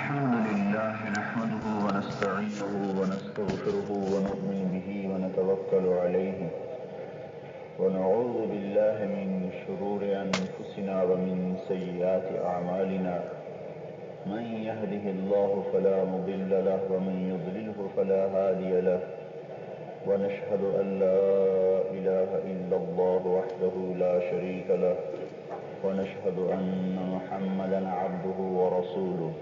الحمد لله نحمده ونستعينه ونستغفره ونؤمن به ونتوكل عليه ونعوذ بالله من شرور أنفسنا ومن سيئات أعمالنا من يهده الله فلا مضل له ومن يضلله فلا هادي له ونشهد أن لا إله إلا الله وحده لا شريك له ونشهد أن محمدا عبده ورسوله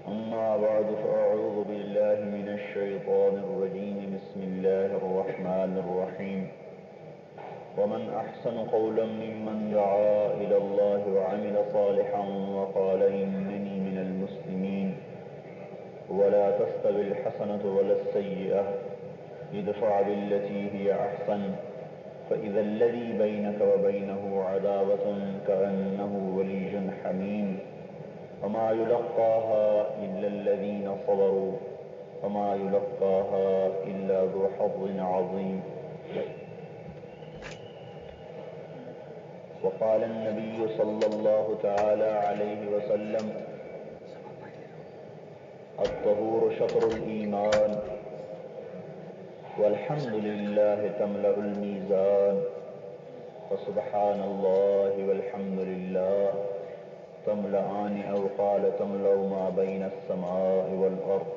أما بعد فأعوذ بالله من الشيطان الرجيم بسم الله الرحمن الرحيم ومن أحسن قولا ممن دعا إلى الله وعمل صالحا وقال إنني من المسلمين ولا تستوي الحسنة ولا السيئة ادفع بالتي هي أحسن فإذا الذي بينك وبينه عداوة كأنه ولي حميم وما يلقاها إلا الذين صبروا وما يلقاها إلا ذو حظ عظيم وقال النبي صلى الله تعالى عليه وسلم الطهور شطر الإيمان والحمد لله تملأ الميزان فسبحان الله والحمد لله تملأان أو قال تملأ ما بين السماء والأرض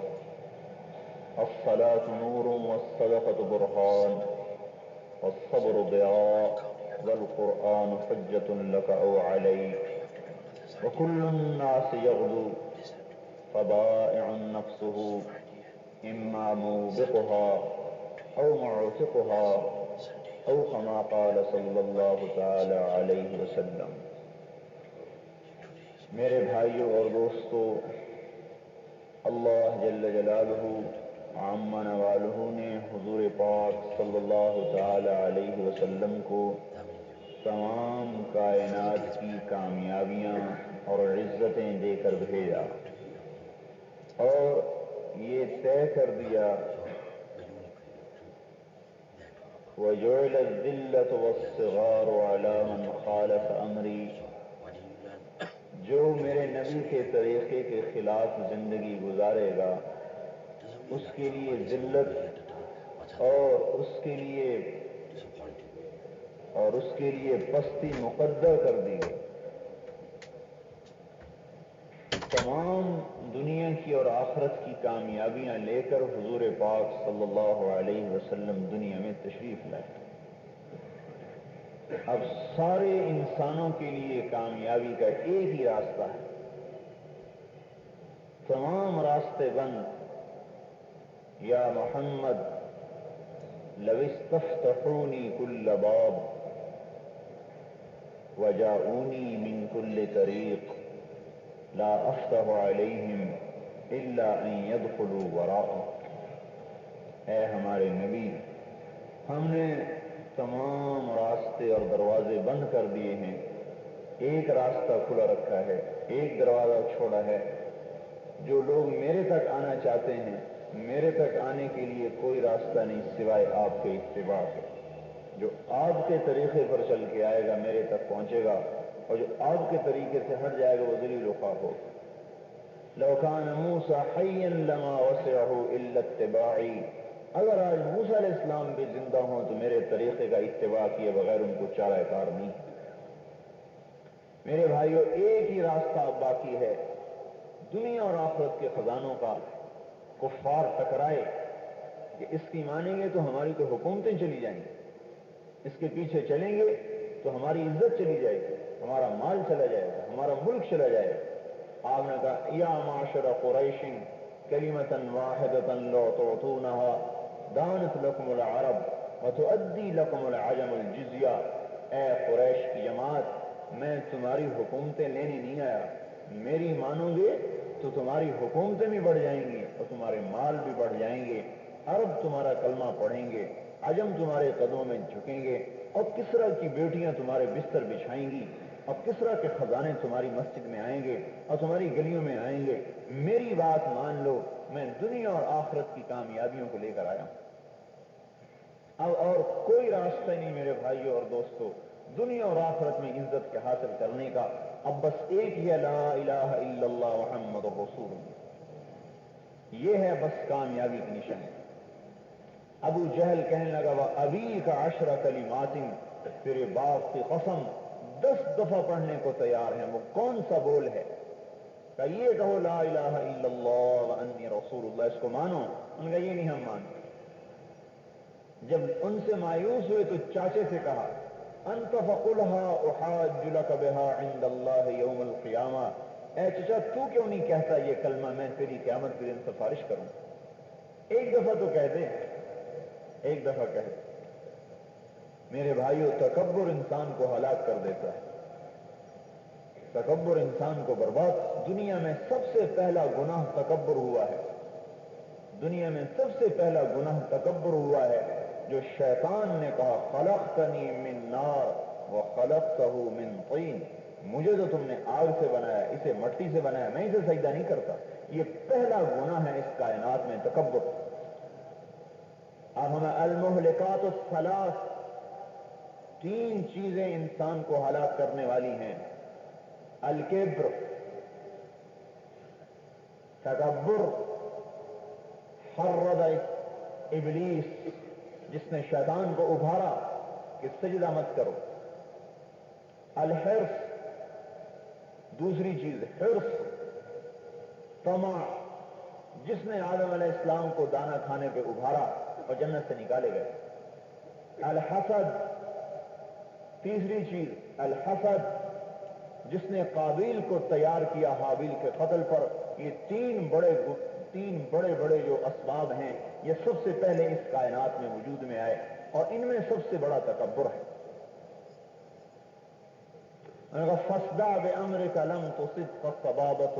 الصلاة نور والصدقة برهان والصبر ضياء والقرآن حجة لك أو عليك وكل الناس يغدو فبائع نفسه إما موبقها أو معتقها أو كما قال صلی اللہ تعالی علیہ وسلم۔ میرے بھائیوں اور دوستو، اللہ جل جلالہ عم نوالہ نے حضور پاک صلی اللہ تعالی علیہ وسلم کو تمام کائنات کی کامیابیاں اور عزتیں دے کر بھیجا اور یہ طے کر دیا وَجُعِلَ الذِّلَّةُ وَالصِّغَارُ عَلَى مَنْ خَالَفَ أَمْرِي، جو میرے نبی کے طریقے کے خلاف زندگی گزارے گا اس کے لیے ذلت اور اس کے لیے پستی مقدر کر دی گئی۔ تمام دنیا کی اور آخرت کی کامیابیاں لے کر حضور پاک صلی اللہ علیہ وسلم دنیا میں تشریف لائے۔ اب سارے انسانوں کے لیے کامیابی کا ایک ہی راستہ ہے، تمام راستے بند۔ یا محمد لو استفتحونی کل باب وجاؤنی من کل طریق لا افتح علیہم الا ان يدخلوا وراء۔ اے ہمارے نبی، ہم نے تمام راستے اور دروازے بند کر دیے ہیں، ایک راستہ کھلا رکھا ہے، ایک دروازہ چھوڑا ہے۔ جو لوگ میرے تک آنا چاہتے ہیں، میرے تک آنے کے لیے کوئی راستہ نہیں سوائے آپ کے اتباع کے۔ جو آپ کے طریقے پر چل کے آئے گا میرے تک پہنچے گا، اور جو آپ کے طریقے سے ہٹ جائے گا وہ ذلیل و خوار ہوگا۔ لو کان موسیٰ حیا لما وسعہ الا اتباعی، اگر آج موسیٰ علیہ السلام بھی زندہ ہوں تو میرے طریقے کا اتباع کیے بغیر ان کو چارہ کار نہیں۔ میرے بھائیو، ایک ہی راستہ اب باقی ہے دنیا اور آخرت کے خزانوں کا۔ کفار ٹکرائے کہ اس کی مانیں گے تو ہماری تو حکومتیں چلی جائیں گی، اس کے پیچھے چلیں گے تو ہماری عزت چلی جائے گی، ہمارا مال چلا جائے گا، ہمارا ملک چلا جائے گا۔ آپ نے کہا یا معاشر قریش کلمۃ واحدۃ لو تعطونها دانت لکم العرب وتؤدی لکم العجم الجزیہ۔ اے قریش کی جماعت، میں تمہاری حکومتیں لینے نہیں آیا، میری مانو گے تو تمہاری حکومتیں بھی بڑھ جائیں گی اور تمہارے مال بھی بڑھ جائیں گے، عرب تمہارا کلمہ پڑھیں گے، عجم تمہارے قدموں میں جھکیں گے، اور کسریٰ کی بیٹیاں تمہارے بستر بچھائیں گی، اور کسریٰ کے خزانے تمہاری مسجد میں آئیں گے اور تمہاری گلیوں میں آئیں گے۔ میری بات مان لو، میں دنیا اور آخرت کی کامیابیوں کو لے کر آیا ہوں۔ اب اور کوئی راستہ نہیں میرے بھائیوں اور دوستو دنیا اور آخرت میں عزت کے حاصل کرنے کا، اب بس ایک ہی لا الہ الا اللہ محمد رسول اللہ، یہ ہے بس کامیابی کی نشانی۔ ابو جہل کہنے لگا وہ ابی کا عشر کلمات، تیرے باپ کی قسم 10 دفعہ پڑھنے کو تیار ہیں، وہ کون سا بول ہے؟ کہ یہ کہو لا الہ الا اللہ وانی رسول اللہ، اس کو مانو۔ ان کا یہ نہیں ہم مانتے۔ جب ان سے مایوس ہوئے تو چاچے سے کہا انت فقلها احاج لك بها عند اللہ یوم القیامہ، اے چچا تو کیوں نہیں کہتا یہ کلمہ، میں تیری قیامت کے دن سفارش کروں۔ ایک دفعہ تو کہہ دے، ایک دفعہ کہہ دے۔ میرے بھائیو، تکبر انسان کو ہلاک کر دیتا ہے، تکبر انسان کو برباد۔ دنیا میں سب سے پہلا گناہ تکبر ہوا ہے، دنیا میں سب سے پہلا گناہ تکبر ہوا ہے، جو شیطان نے کہا خلقتنی من نار وخلقتہ من طین، مجھے تو تم نے آگ سے بنایا، اسے مٹی سے بنایا، میں اسے سجدہ نہیں کرتا۔ یہ پہلا گناہ ہے اس کائنات میں، تکبر۔ اب ہمیں المہلکات الثلاث، 3 چیزیں انسان کو ہلاک کرنے والی ہیں: الکبر، تکبر، حرض ابلیس، جس نے شیطان کو ابھارا کہ سجدہ مت کرو، الحرص، دوسری چیز حرص، طمع، جس نے آدم علیہ السلام کو دانا کھانے پہ ابھارا اور جنت سے نکالے گئے، الحسد، تیسری چیز الحسد، جس نے قابیل کو تیار کیا حابیل کے قتل پر۔ یہ تین بڑے بڑے جو اسباب ہیں، یہ سب سے پہلے اس کائنات میں وجود میں آئے، اور ان میں سب سے بڑا تکبر ہے۔ فَاصْدَعْ بِأَمْرِكَ لَمْ تُصِبْكَ صَبَابَةٌ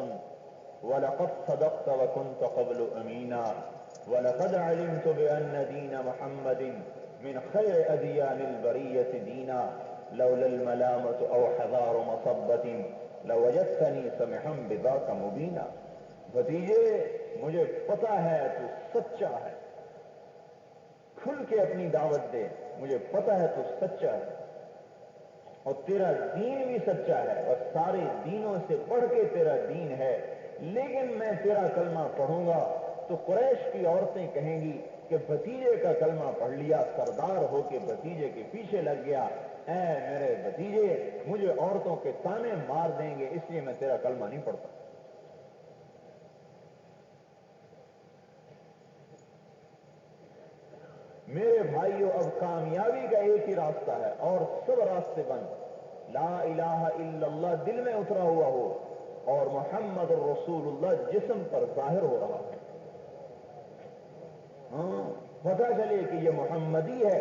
وَلَقَدْ صَدَقْتَ وَكُنْتَ قَبْلُ أَمِينًا وَلَقَدْ عَلِمْتُ بِأَنَّ دِينَ مُحَمَّدٍ مِنْ خَيْرِ أَدْيَانِ الْبَرِيَّةِ دِينًا لولا الملامة أو حذار مصبة لوجدتني سمحا بذاك مبینا۔ بھتیجے، مجھے پتا ہے تو سچا ہے، کھل کے اپنی دعوت دے، مجھے پتا ہے تو سچا ہے، اور تیرا دین بھی سچا ہے، اور سارے دینوں سے بڑھ کے تیرا دین ہے، لیکن میں تیرا کلمہ پڑھوں گا تو قریش کی عورتیں کہیں گی کہ بھتیجے کا کلمہ پڑھ لیا، سردار ہو کے بھتیجے کے پیچھے لگ گیا، اے میرے بھتیجے مجھے عورتوں کے تانے مار دیں گے، اس لیے میں تیرا کلمہ نہیں پڑھتا۔ میرے بھائیوں، اب کامیابی کا ایک ہی راستہ ہے اور سب راستے بند۔ لا الہ الا اللہ دل میں اترا ہوا ہو اور محمد الرسول اللہ جسم پر ظاہر ہو رہا ہے، ہاں پتہ چلے کہ یہ محمدی ہے۔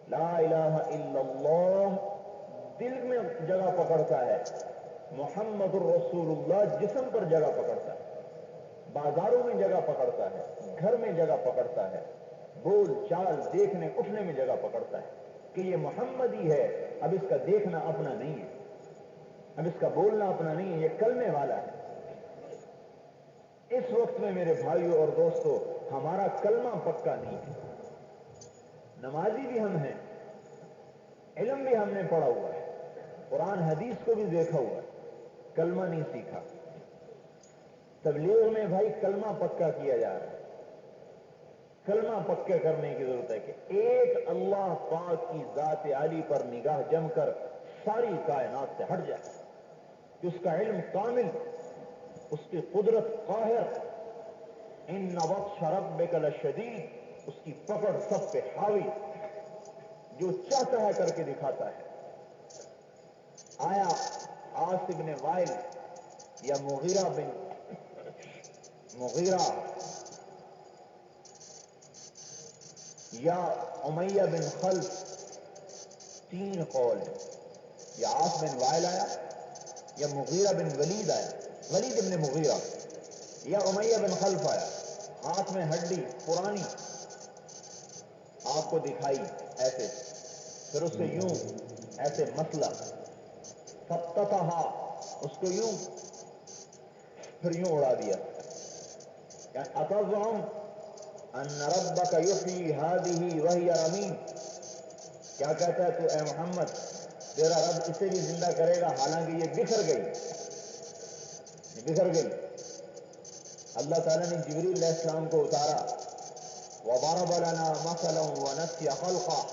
لا الہ الا اللہ دل میں جگہ پکڑتا ہے، محمد الرسول اللہ جسم پر جگہ پکڑتا ہے، بازاروں میں جگہ پکڑتا ہے، گھر میں جگہ پکڑتا ہے، بول چال دیکھنے اٹھنے میں جگہ پکڑتا ہے کہ یہ محمدی ہے۔ اب اس کا دیکھنا اپنا نہیں ہے، اب اس کا بولنا اپنا نہیں ہے، یہ کلمے والا ہے۔ اس وقت میں میرے بھائیوں اور دوستو، ہمارا کلمہ پکا نہیں ہے، نمازی بھی ہم ہیں، علم بھی ہم نے پڑھا ہوا ہے، قرآن حدیث کو بھی دیکھا ہوا ہے، کلمہ نہیں سیکھا۔ تبلیغ میں بھائی کلمہ پکا کیا جا رہا ہے، کلمہ پکا کرنے کی ضرورت ہے کہ ایک اللہ پاک کی ذات عالی پر نگاہ جم کر ساری کائنات سے ہٹ جائے، کہ اس کا علم کامل، اس کی قدرت قاہر، ان بطش ربک لشدید، اس کی پکڑ سب پہ حاوی، جو چاہتا ہے کر کے دکھاتا ہے۔ آیا عاص بن وائل یا مغیرہ بن مغیرہ یا امیہ بن خلف، 3 قول ہیں، یا عاص بن وائل آیا، یا مغیرہ بن ولید آیا، ولید بن مغیرہ، یا امیہ بن خلف آیا، ہاتھ میں ہڈی پرانی آپ کو دکھائی ایسے، پھر اس سے یوں ایسے مسئلہ فتتہا، اس کو یوں پھر یوں اڑا دیا، اتزعم ان ربک یحیی ہذہ وہی رمیم، کیا کہتا ہے تو اے محمد تیرا رب اسے بھی زندہ کرے گا حالانکہ یہ بکھر گئی. اللہ تعالیٰ نے جبریل علیہ السلام کو اتارا. وَضَرَبَ لَنَا مَثَلًا وَنَسِيَ خَلْقَهُ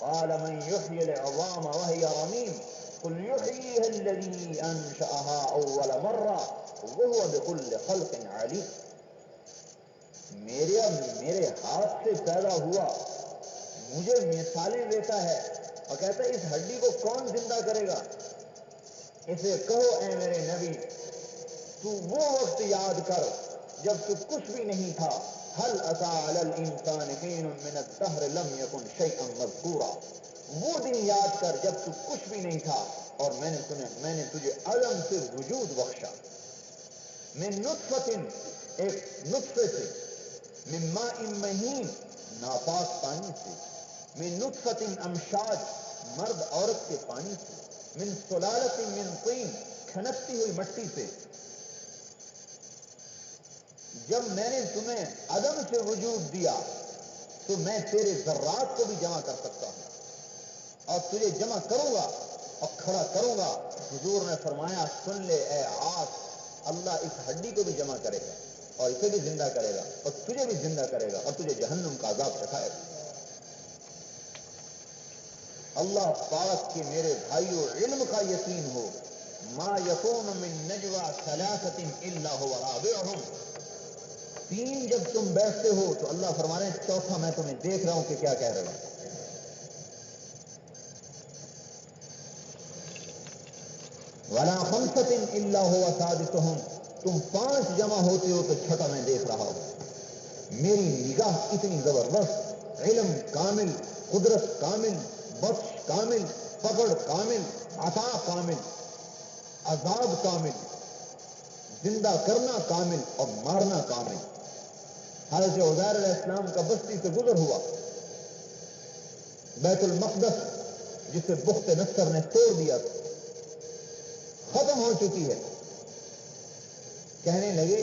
قَالَ مَنْ يُحْيِي الْعِظَامَ وَهِيَ رَمِيمٌ قُلْ يُحْيِيهَا الَّذِي أَنشَأَهَا أَوَّلَ مَرَّةٍ وَهُوَ بِكُلِّ خَلْقٍ عَلِيمٌ. میرے ہاتھ سے پیدا ہوا، مجھے مثالیں دیتا ہے اور کہتا ہے اس ہڈی کو کون زندہ کرے گا؟ اسے کہو اے میرے نبی، تو وہ وقت یاد کر جب تو کچھ بھی نہیں تھا. هل اتى على الانسان حين من الدهر لم يكن شيئا مذكورا. وہ دن یاد کر جب تو کچھ بھی نہیں تھا اور میں نے تجھے عدم سے وجود بخشا. من نطفۃ، ایک نطفے سے، من ماء مہین، ناپاک پانی سے، من نطفۃ امشاج، مرد عورت کے پانی سے، من سلالۃ من طین، کھنکتی ہوئی مٹی سے. جب میں نے تمہیں عدم سے وجود دیا تو میں تیرے ذرات کو بھی جمع کر سکتا ہوں اور تجھے جمع کروں گا اور کھڑا کروں گا. حضور نے فرمایا سن لے اے عاص، اللہ اس ہڈی کو بھی جمع کرے گا اور اسے بھی زندہ کرے گا اور تجھے بھی زندہ کرے گا اور تجھے جہنم کا عذاب چکھائے گا. اللہ پاک کے میرے بھائیو علم کا یقین ہو. ما یکون من نجوى ثلاثة الا هو رابعهم. 3 جب تم بیٹھتے ہو تو اللہ فرما رہے ہیں چوتھا میں تمہیں دیکھ رہا ہوں کہ کیا کہہ رہے ہو. ولا 5 الا هو سادسهم. تم 5 جمع ہوتے ہو تو چھٹا میں دیکھ رہا ہوں. میری نگاہ اتنی زبردست، علم کامل، قدرت کامل، بخش کامل، پکڑ کامل، عطا کامل، عذاب کامل، زندہ کرنا کامل اور مارنا کامل. حضرت عزیر علیہ السلام کا بستی سے گزر ہوا. بیت المقدس جسے بخت نصر نے توڑ دیا ختم ہو چکی ہے. کہنے لگے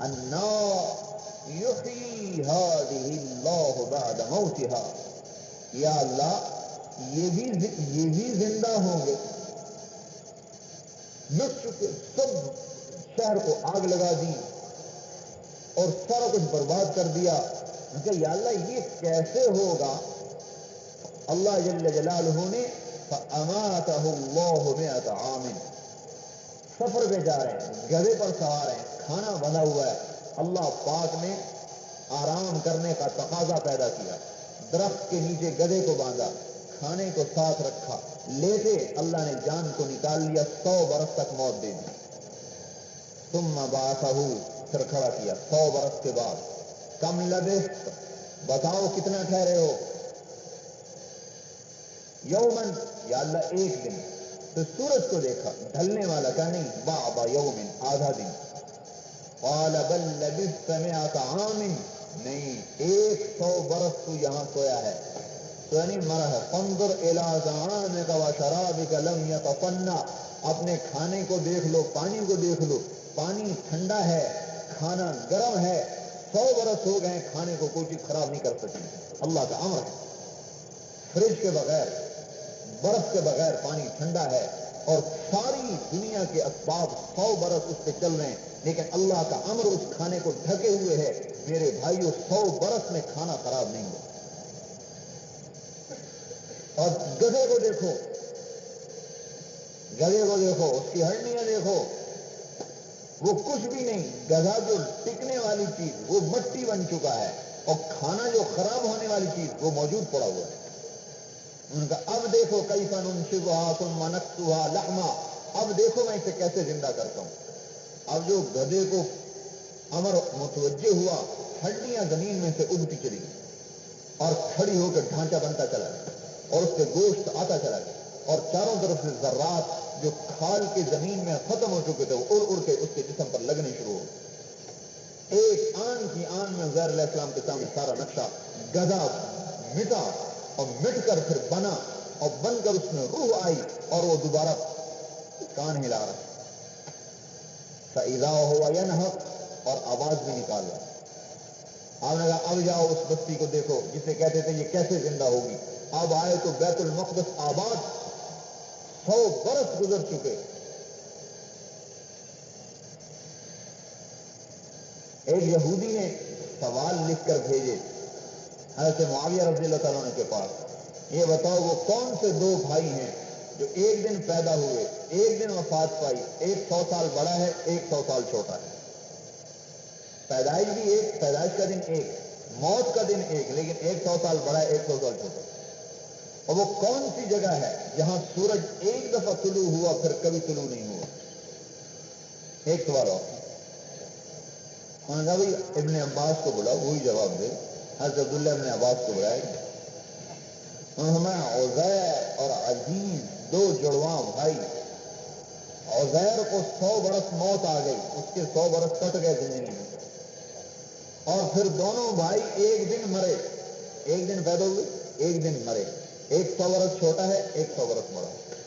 انا یحیی ہذہ اللہ بعد موتها. یا اللہ یہ بھی زندہ ہوں گے. مٹ چکے، سب شہر کو آگ لگا دی اور سارا کچھ برباد کر دیا. کہ یا اللہ یہ کیسے ہوگا؟ اللہ جل جلالہ نے فَأَمَاتَهُ اللَّهُ مِئَةَ عَامٍ. سفر پہ جا رہے ہیں، گدھے پر سوار ہیں، کھانا بنا ہوا ہے. اللہ پاک نے آرام کرنے کا تقاضا پیدا کیا. درخت کے نیچے گدھے کو باندھا، کھانے کو ساتھ رکھا، لیتے اللہ نے جان کو نکال لیا. 100 برس تک موت دے دی. ثم بعثه، پھر کھڑا کیا 100 برس کے بعد. کم لبثت، بتاؤ کتنا ٹھہرے ہو؟ یومن، یا اللہ 1 دن. تو سورج کو دیکھا ڈھلنے والا، کہا نہیں بعض یومن، آدھا دن. قال بل لبثت 100 عام، نہیں 100 برس تو یہاں سویا ہے، تو یعنی مرا ہے. فانظر الی طعامک وشرابک لم یتفنى. اپنے کھانے کو دیکھ لو، پانی کو دیکھ لو، پانی ٹھنڈا ہے، کھانا گرم ہے. 100 برس ہو گئے کھانے کو کوئی چیز خراب نہیں کر سکی. اللہ کا امر ہے. فریج کے بغیر، برف کے بغیر پانی ٹھنڈا ہے اور ساری دنیا کے اسباب 100 برس اس پہ چل رہے ہیں، لیکن اللہ کا امر اس کھانے کو ڈھکے ہوئے ہے. میرے بھائیو 100 برس میں کھانا خراب نہیں ہو. اور گدھے کو دیکھو، اس کی ہڈیاں دیکھو، وہ کچھ بھی نہیں. گدھا جو ٹکنے والی چیز وہ مٹی بن چکا ہے اور کھانا جو خراب ہونے والی چیز وہ موجود پڑا ہوا ہے. ان کا اب دیکھو کیف ننشزها ثم نكسوها لحما. اب دیکھو میں اسے کیسے زندہ کرتا ہوں. اب جو گدھے کو امر متوجہ ہوا، ہڈیاں زمین میں سے اگتی چلی گئی اور کھڑی ہو کر ڈھانچہ بنتا چلا گیا اور اس سے گوشت آتا چلا گیا اور چاروں طرف سے ذرات جو کھال کے زمین میں ختم ہو چکے تھے وہ اڑ اڑ کے اس کے جسم پر لگنے شروع ہو. ایک آن کی آن میں عزیر علیہ السلام کے سامنے سارا نقشہ. گدھا مٹا اور مٹ کر پھر بنا اور بن کر اس میں روح آئی اور وہ دوبارہ کان ہلا رہا. فَإِذَا هُوَ يَنْهَقُ، اور آواز بھی نکال رہا. آپ نے کہا اب جاؤ اس بستی کو دیکھو جسے کہتے تھے یہ کیسے زندہ ہوگی. اب آئے تو بیت المقدس آباد 100 برس گزر چکے. ایک یہودی نے سوال لکھ کر بھیجے حضرت معاویہ رضی اللہ تعالیٰ عنہ کے پاس. یہ بتاؤ وہ کون سے 2 بھائی ہیں جو ایک دن پیدا ہوئے, ایک دن وفات پائی, ایک 100 سال بڑا ہے, ایک 100 سال چھوٹا ہے. پیدائش بھی ایک, پیدائش کا دن ایک, موت کا دن ایک, لیکن ایک 100 سال بڑا ہے, ایک 100 سال چھوٹا ہے. اور وہ کون سی جگہ ہے جہاں سورج ایک دفعہ طلوع ہوا پھر کبھی طلوع نہیں ہوا؟ ایک سوال اور. انہوں نے کہا بھائی ابن عباس کو بلاؤ, وہی جواب دے. حضرت عبداللہ ابن عباس کو بلایا. ہمیں عزیر اور عزیز 2 جڑواں بھائی. عزیر کو 100 برس موت آ گئی, اس کے 100 برس کٹ گئے زندگی میں, اور پھر دونوں بھائی ایک دن مرے. ایک دن پیدا ہوئے, ایک دن مرے. ایک 100 برس چھوٹا ہے, ایک 100 برس بڑا ہے.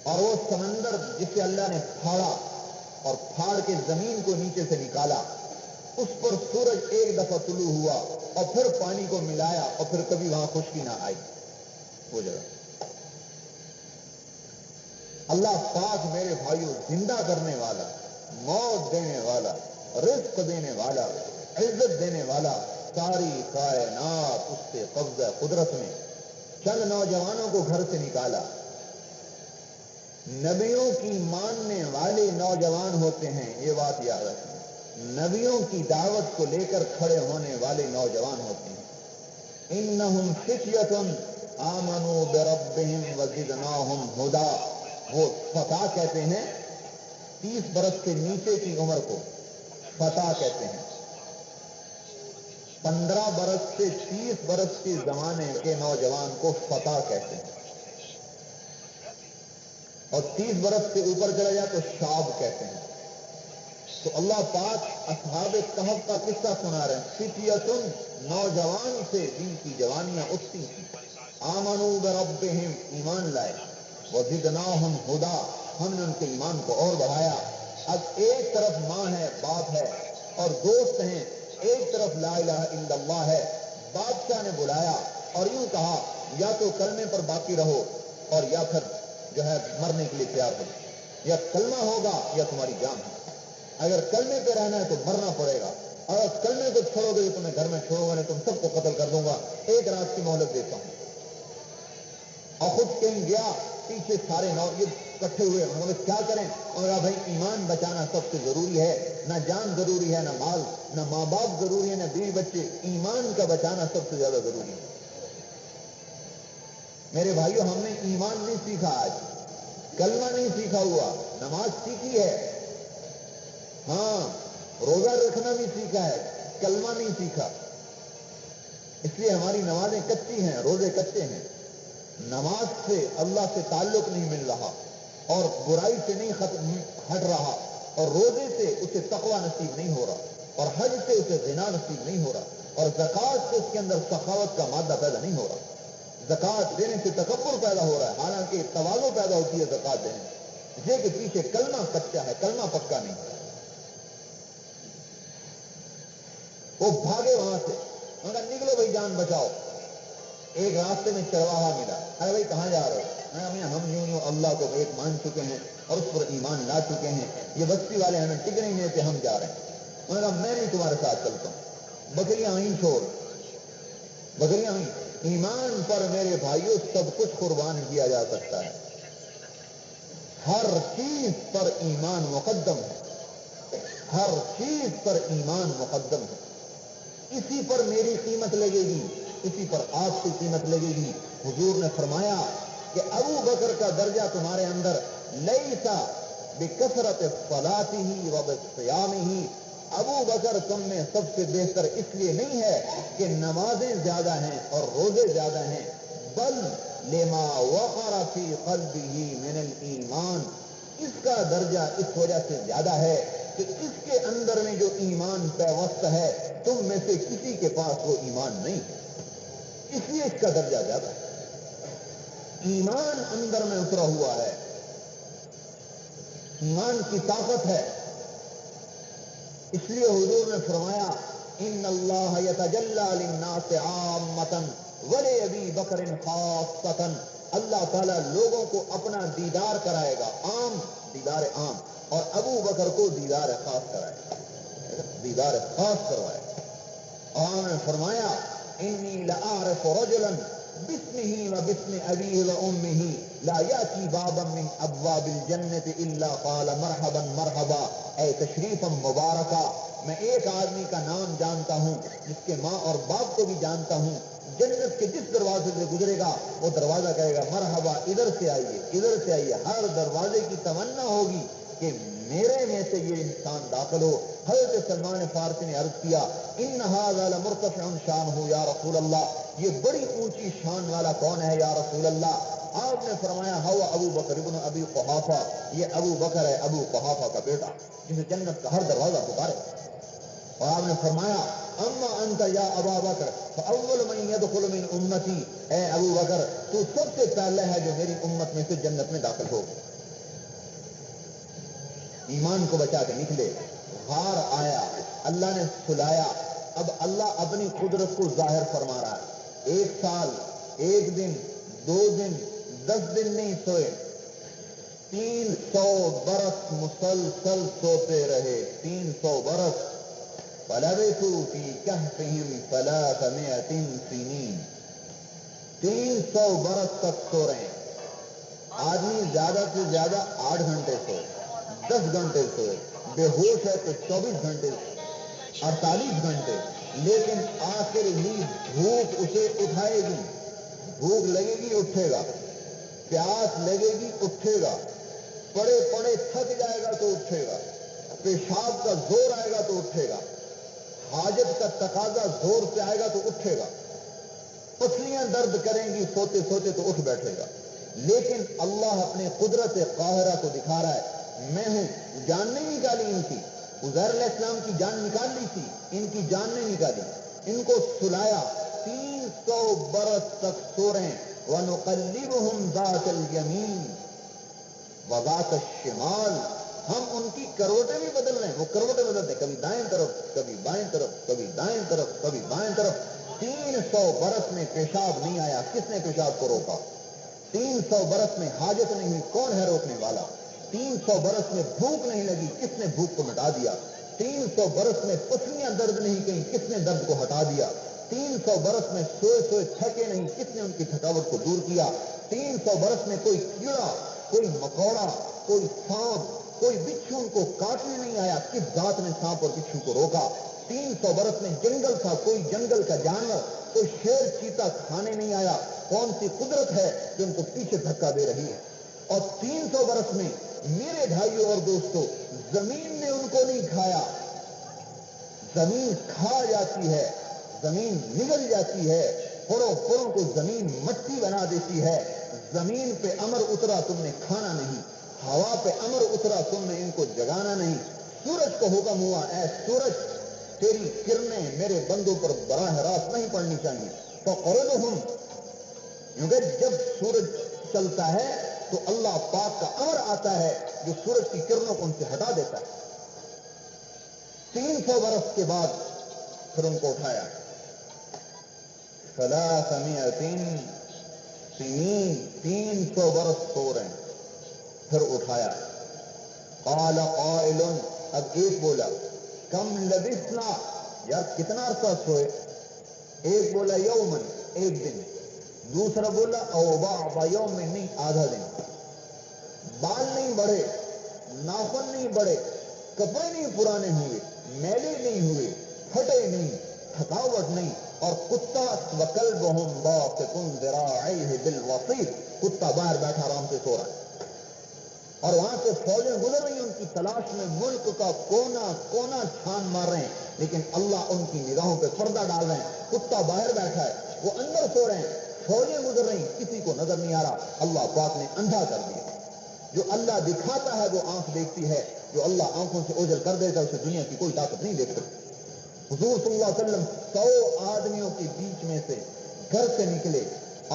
اور وہ سمندر جسے اللہ نے پھاڑا اور پھاڑ کے زمین کو نیچے سے نکالا, اس پر سورج ایک دفعہ طلوع ہوا اور پھر پانی کو ملایا اور پھر کبھی وہاں خشکی نہ آئی. وہ جگہ اللہ پاک میرے بھائیوں زندہ کرنے والا, موت دینے والا, رزق دینے والا, عزت دینے والا, ساری کائنات اس سے قبضہ قدرت میں. چند نوجوانوں کو گھر سے نکالا. نبیوں کی ماننے والے نوجوان ہوتے ہیں, یہ بات یاد رکھیں. نبیوں کی دعوت کو لے کر کھڑے ہونے والے نوجوان ہوتے ہیں. انہم فتیۃ آمنوا بربہم وزدناہم ہدی. وہ فتح کہتے ہیں, 30 برس سے نیچے کی عمر کو فتح کہتے ہیں. 15 برس سے 30 برس کے زمانے کے نوجوان کو فتح کہتے ہیں, اور 30 برس سے اوپر چلا جائے تو شاب کہتے ہیں. تو اللہ پاک اصحاب کہف کا قصہ سنا رہے ہیں. فتیۃ, نوجوان سے دین کی جوانیاں اٹھتی تھیں. آمنوا بربہم, ایمان لائے. وزدناہم ہدی, ہم نے ان کے ایمان کو اور بڑھایا. اب ایک طرف ماں ہے, باپ ہے اور دوست ہیں, ایک طرف لا الہ الا اللہ ہے. بادشاہ نے بلایا اور یوں کہا یا تو کلمے پر باقی رہو اور یا پھر جو ہے مرنے کے لیے تیار ہو. یا کلمہ ہوگا یا تمہاری جان ہے. اگر کلمے پہ رہنا ہے تو مرنا پڑے گا, اگر کلمے کو چھوڑو گے تو تمہیں گھر میں چھوڑوں گا, نہیں تم سب کو قتل کر دوں گا. ایک رات کی مہلت دیتا ہوں. اور خود کہیں گیا, پیچھے سارے نوجوان اکٹھے ہوئے. انہوں نے کیا کریں؟ اور بھائی ایمان بچانا سب سے ضروری ہے. نہ جان ضروری ہے, نہ مال, نہ ماں باپ ضروری ہے, نہ بیوی بچے. ایمان کا بچانا سب سے زیادہ ضروری ہے. میرے بھائیو, ہم نے ایمان نہیں سیکھا, آج کلمہ نہیں سیکھا ہوا. نماز سیکھی ہے, ہاں روزہ رکھنا بھی سیکھا ہے, کلمہ نہیں سیکھا. اس لیے ہماری نمازیں کچی ہیں, روزے کچے ہیں. نماز سے اللہ سے تعلق نہیں مل رہا, اور برائی سے نہیں ہٹ رہا, اور روزے سے اسے تقوی نصیب نہیں ہو رہا, اور حج سے اسے غنا نصیب نہیں ہو رہا, اور زکوٰۃ سے اس کے اندر سخاوت کا مادہ پیدا نہیں ہو رہا. زکوٰۃ دینے سے تکبر پیدا ہو رہا ہے, حالانکہ تواضع پیدا ہوتی ہے زکوٰۃ دینے سے. یہ کہ پیچھے کلمہ کچا ہے, کلمہ پکا نہیں. وہ بھاگے وہاں سے, انہوں نے کہا نکلو بھائی جان بچاؤ. ایک راستے میں چرواہا ملا. ارے بھائی کہاں جا رہے ہو؟ ہم یوں اللہ کو ایک مان چکے ہیں اور اس پر ایمان لا چکے ہیں, یہ بستی والے ہمیں ٹک نہیں دیتے, ہم جا رہے ہیں. انہوں نے کہا میں نہیں تمہارے ساتھ چلتا ہوں. بکریاں آئیں چھوڑ, بکریاں آئیں. ایمان پر میرے بھائیوں سب کچھ قربان کیا جا سکتا ہے. ہر چیز پر ایمان مقدم ہے, ہر چیز پر ایمان مقدم ہے. اسی پر میری قیمت لگے گی, اسی پر آپ کی قیمت لگے گی. حضور نے فرمایا کہ ابو بکر کا درجہ تمہارے اندر لیسا بکثرت صلاتہ و بصیامہ. ابو بکر تم میں سب سے بہتر اس لیے نہیں ہے کہ نمازیں زیادہ ہیں اور روزے زیادہ ہیں, بل لما وقر فی قلبہ من الایمان. اس کا درجہ اس وجہ سے زیادہ ہے کہ اس کے اندر میں جو ایمان پیوست ہے, تم میں سے کسی کے پاس وہ ایمان نہیں ہے, اس لیے اس کا درجہ زیادہ ہے. ایمان اندر میں اترا ہوا ہے, ایمان کی طاقت ہے. اس لیے حضور نے فرمایا ان اللہ یتجلی للناس عامۃ ولی ابی بکر خاصۃ، اللہ تعالیٰ لوگوں کو اپنا دیدار کرائے گا، عام دیدار عام، اور ابو بکر کو دیدار خاص کرائے گا، دیدار خاص کروائے گا۔ اور انہوں نے فرمایا انی لأعرف رجلا باسمه وباسم ابیہ وامہ لا یاتی بابا من ابواب الجنة الا قال مرحبا مرحبا، اے تشریفا مبارکا، میں ایک آدمی کا نام جانتا ہوں جس کے ماں اور باپ کو بھی جانتا ہوں، جنت کے جس دروازے سے گزرے گا وہ دروازہ کہے گا مرحبا، ادھر سے آئیے ادھر سے آئیے، ہر دروازے کی تمنا ہوگی کہ میرے میں سے یہ انسان داخل ہو۔ حضرت سلمان فارسی نے عرض کیا ان ھذا لمرتفع شانہ یا رسول اللہ، یہ بڑی اونچی شان والا کون ہے یا رسول اللہ؟ آپ نے فرمایا ہوا ابو بکر ابن ابی قحافہ، یہ ابو بکر ہے ابو قحافہ کا بیٹا جسے جنت کا ہر دروازہ پکارے۔ اور آپ نے فرمایا اما انت یا ابا بکر فاول من يدخل من امتی، اے ابو بکر تو سب سے پہلے ہے جو میری امت میں سے جنت میں داخل ہو۔ ایمان کو بچا کے نکلے، غار آیا، اللہ نے سلایا، اب اللہ اپنی قدرت کو ظاہر فرما رہا ہے۔ ایک سال، ایک دن، 2 دن، 10 دن نہیں سوئے، 300 برس مسلسل سوتے رہے، 300 برس۔ فلبثوا فی کہفہم 300 سنین، 300 برس تک سو رہے ہیں۔ آدمی زیادہ سے زیادہ 8 گھنٹے سوئے، 10 گھنٹے سوئے، بے ہوش ہے تو 24 گھنٹے، 48 گھنٹے، لیکن آخر ہی بھوک اسے اٹھائے گی، بھوک لگے گی اٹھے گا، پیاس لگے گی اٹھے گا، پڑے پڑے تھک جائے گا تو اٹھے گا، پیشاب کا زور آئے گا تو اٹھے گا، حاجت کا تقاضا زور سے آئے گا تو اٹھے گا، پسلیاں درد کریں گی سوتے سوتے تو اٹھ بیٹھے گا۔ لیکن اللہ اپنے قدرت قاہرہ کو دکھا رہا ہے میں ہوں، جان نہیں نکالی ان کی، عزیر علیہ السلام کی جان نکال لی تھی، ان کی جان نہیں نکالی، ان کو سلایا، 300 برس تک سو رہے ہیں۔ وَنُقَلِّبُهُمْ ذَاتَ الْيَمِينِ وَذَاتَ الشِّمَالِ، ہم ان کی کروٹیں بھی بدل رہے ہیں، وہ کروٹیں بدلتے ہیں، کبھی دائیں طرف کبھی بائیں طرف، کبھی دائیں طرف کبھی بائیں طرف۔ 300 برس میں پیشاب نہیں آیا، کس نے پیشاب کو روکا؟ 300 برس میں حاجت نہیں ہوئی، کون ہے روکنے والا؟ 300 برس میں بھوک نہیں لگی، کس نے بھوک کو مٹا دیا؟ 300 برس میں پسلیاں درد نہیں کہیں، کس نے درد کو ہٹا دیا؟ 300 برس میں سوئے سوئے تھکے نہیں، کس نے ان کی تھکاوٹ کو دور کیا؟ 300 برس میں کوئی کیڑا، کوئی مکوڑا، کوئی سانپ، کوئی بچھو ان کو کاٹنے نہیں آیا، کس ذات نے سانپ اور بچھو کو روکا؟ 300 برس میں جنگل تھا، کوئی جنگل کا جانور، کوئی شیر چیتا کھانے نہیں آیا، کون سی قدرت ہے جو ان کو پیچھے دھکا دے رہی ہے؟ اور 300 برس میں میرے بھائیوں اور دوستوں زمین نے ان کو نہیں کھایا، زمین کھا جاتی ہے، زمین نگل جاتی ہے، پھڑوں پھڑوں کو زمین مٹی بنا دیتی ہے۔ زمین پہ امر اترا تم نے کھانا نہیں، ہوا پہ امر اترا تم نے ان کو جگانا نہیں۔ سورج کو حکم ہوا اے سورج تیری کرنیں میرے بندوں پر براہ راست نہیں پڑنی چاہیے، فقرضہم، کیونکہ جب سورج چلتا ہے تو اللہ پاک کا امر آتا ہے جو سورج کی کرنوں کو ان سے ہٹا دیتا ہے۔ 300 برس کے بعد پھر ان کو اٹھایا، 300 سنین، 300 برس سو رہے ہیں، پھر اٹھایا۔ قال قائل، اب ایک بولا کم لبثنا، یار کتنا عرصہ سوئے؟ ایک بولا یومن، ایک دن، دوسرا بولا او بعض یوم، نہیں آدھا دن۔ بال نہیں بڑھے، ناخن نہیں بڑھے، کپڑے نہیں پرانے ہوئے، میلے نہیں ہوئے، پھٹے نہیں، تھکاوٹ نہیں، اور کتا وکلبہم باسط ذراعیہ بالوصید، کتا باہر بیٹھا آرام سے سو رہا ہے، اور وہاں سے فوجیں گزر رہی ہیں ان کی تلاش میں، ملک کا کونا کونا چھان مار رہے ہیں، لیکن اللہ ان کی نگاہوں پہ پردہ ڈال رہے ہیں۔ کتا باہر بیٹھا ہے، وہ اندر سو رہے ہیں، فوجیں گزر رہی ہیں، کسی کو نظر نہیں آ رہا، اللہ پاک نے اندھا کر دیا۔ جو اللہ دکھاتا ہے وہ آنکھ دیکھتی ہے، جو اللہ آنکھوں سے اوجھل کر دیتا ہے اسے دنیا کی کوئی طاقت نہیں دیکھ سکتی۔ حضور صلی اللہ علیہ وسلم 100 آدمیوں کے بیچ میں سے گھر سے نکلے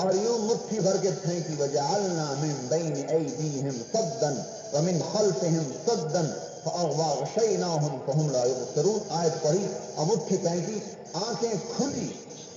اور یوں مٹھی بھر کے پھینکی، وجعلنا من بین ایدیہم صدا ومن خلفہم صدا فاغشیناہم فہم لا یبصرون، آیت پڑھی اور مٹھی پھینکی، آنکھیں کھلی،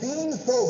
300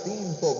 300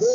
2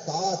7,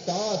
7,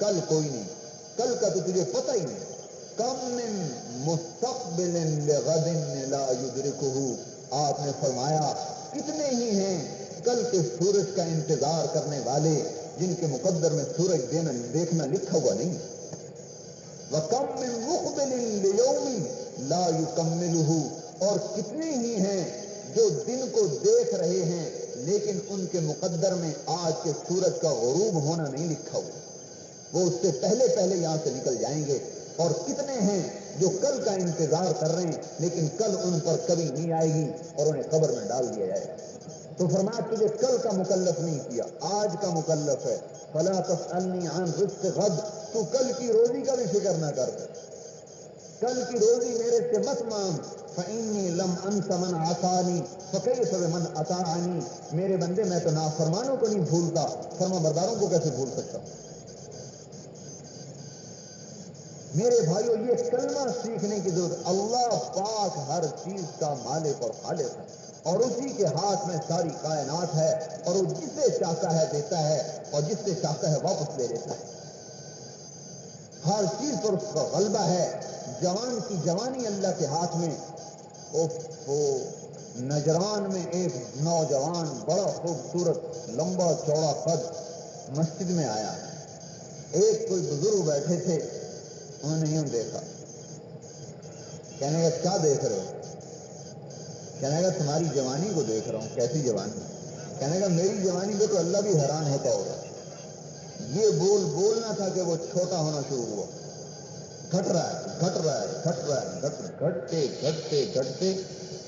کل کوئی نہیں، کل کا تو تجھے پتہ ہی نہیں. کم من مستقبل لغد لا یدرکہ، آپ نے فرمایا کتنے ہی ہیں کل کے سورج کا انتظار کرنے والے جن کے مقدر میں سورج دیکھنا لکھا ہوا نہیں. وَكَمْ مِن مُقْبِلٍ لِيَوْمٍ لَا يُكَمِّلُهُ، اور کتنے ہی ہیں جو دن کو دیکھ رہے ہیں لیکن ان کے مقدر میں آج کے سورج کا غروب ہونا نہیں لکھا ہوا، وہ اس سے پہلے پہلے یہاں سے نکل جائیں گے. اور کتنے ہیں جو کل کا انتظار کر رہے ہیں لیکن کل ان پر کبھی نہیں آئے گی اور انہیں قبر میں ڈال دیا جائے گا. تو فرمایا تجھے کل کا مکلف نہیں کیا، آج کا مکلف ہے. فلا تسألنی عن رزق غد، تو کل کی روزی کا بھی فکر نہ کر، کل کی روزی میرے سے مت مانگ. فإنی لم انس من عصانی فکیف بمن اطاعنی، میرے بندے میں تو نافرمانوں کو نہیں بھولتا، فرما برداروں کو کیسے بھول سکتا ہوں. میرے بھائیو یہ کلمہ سیکھنے کی ضرورت. اللہ پاک ہر چیز کا مالک اور خالق ہے اور اسی کے ہاتھ میں ساری کائنات ہے، اور وہ جسے چاہتا ہے دیتا ہے اور جس سے چاہتا ہے واپس لے لیتا ہے. ہر چیز پر اس کا غلبہ ہے. جوان کی جوانی اللہ کے ہاتھ میں. نجران میں ایک نوجوان بڑا خوبصورت لمبا چوڑا قد مسجد میں آیا. ایک کوئی بزرگ بیٹھے تھے، انہوں نے یوں دیکھا، کہنے کا کیا دیکھ رہے ہو؟ کہنے کا تمہاری جوانی کو دیکھ رہا ہوں. کیسی جوانی؟ کہنے کا میری جوانی پہ تو اللہ بھی حیران ہوتا ہوگا. یہ بولنا تھا کہ وہ چھوٹا ہونا شروع ہوا، گھٹ رہا ہے گھٹ رہا ہے گھٹ رہا ہے، گھٹتے گھٹتے گھٹتے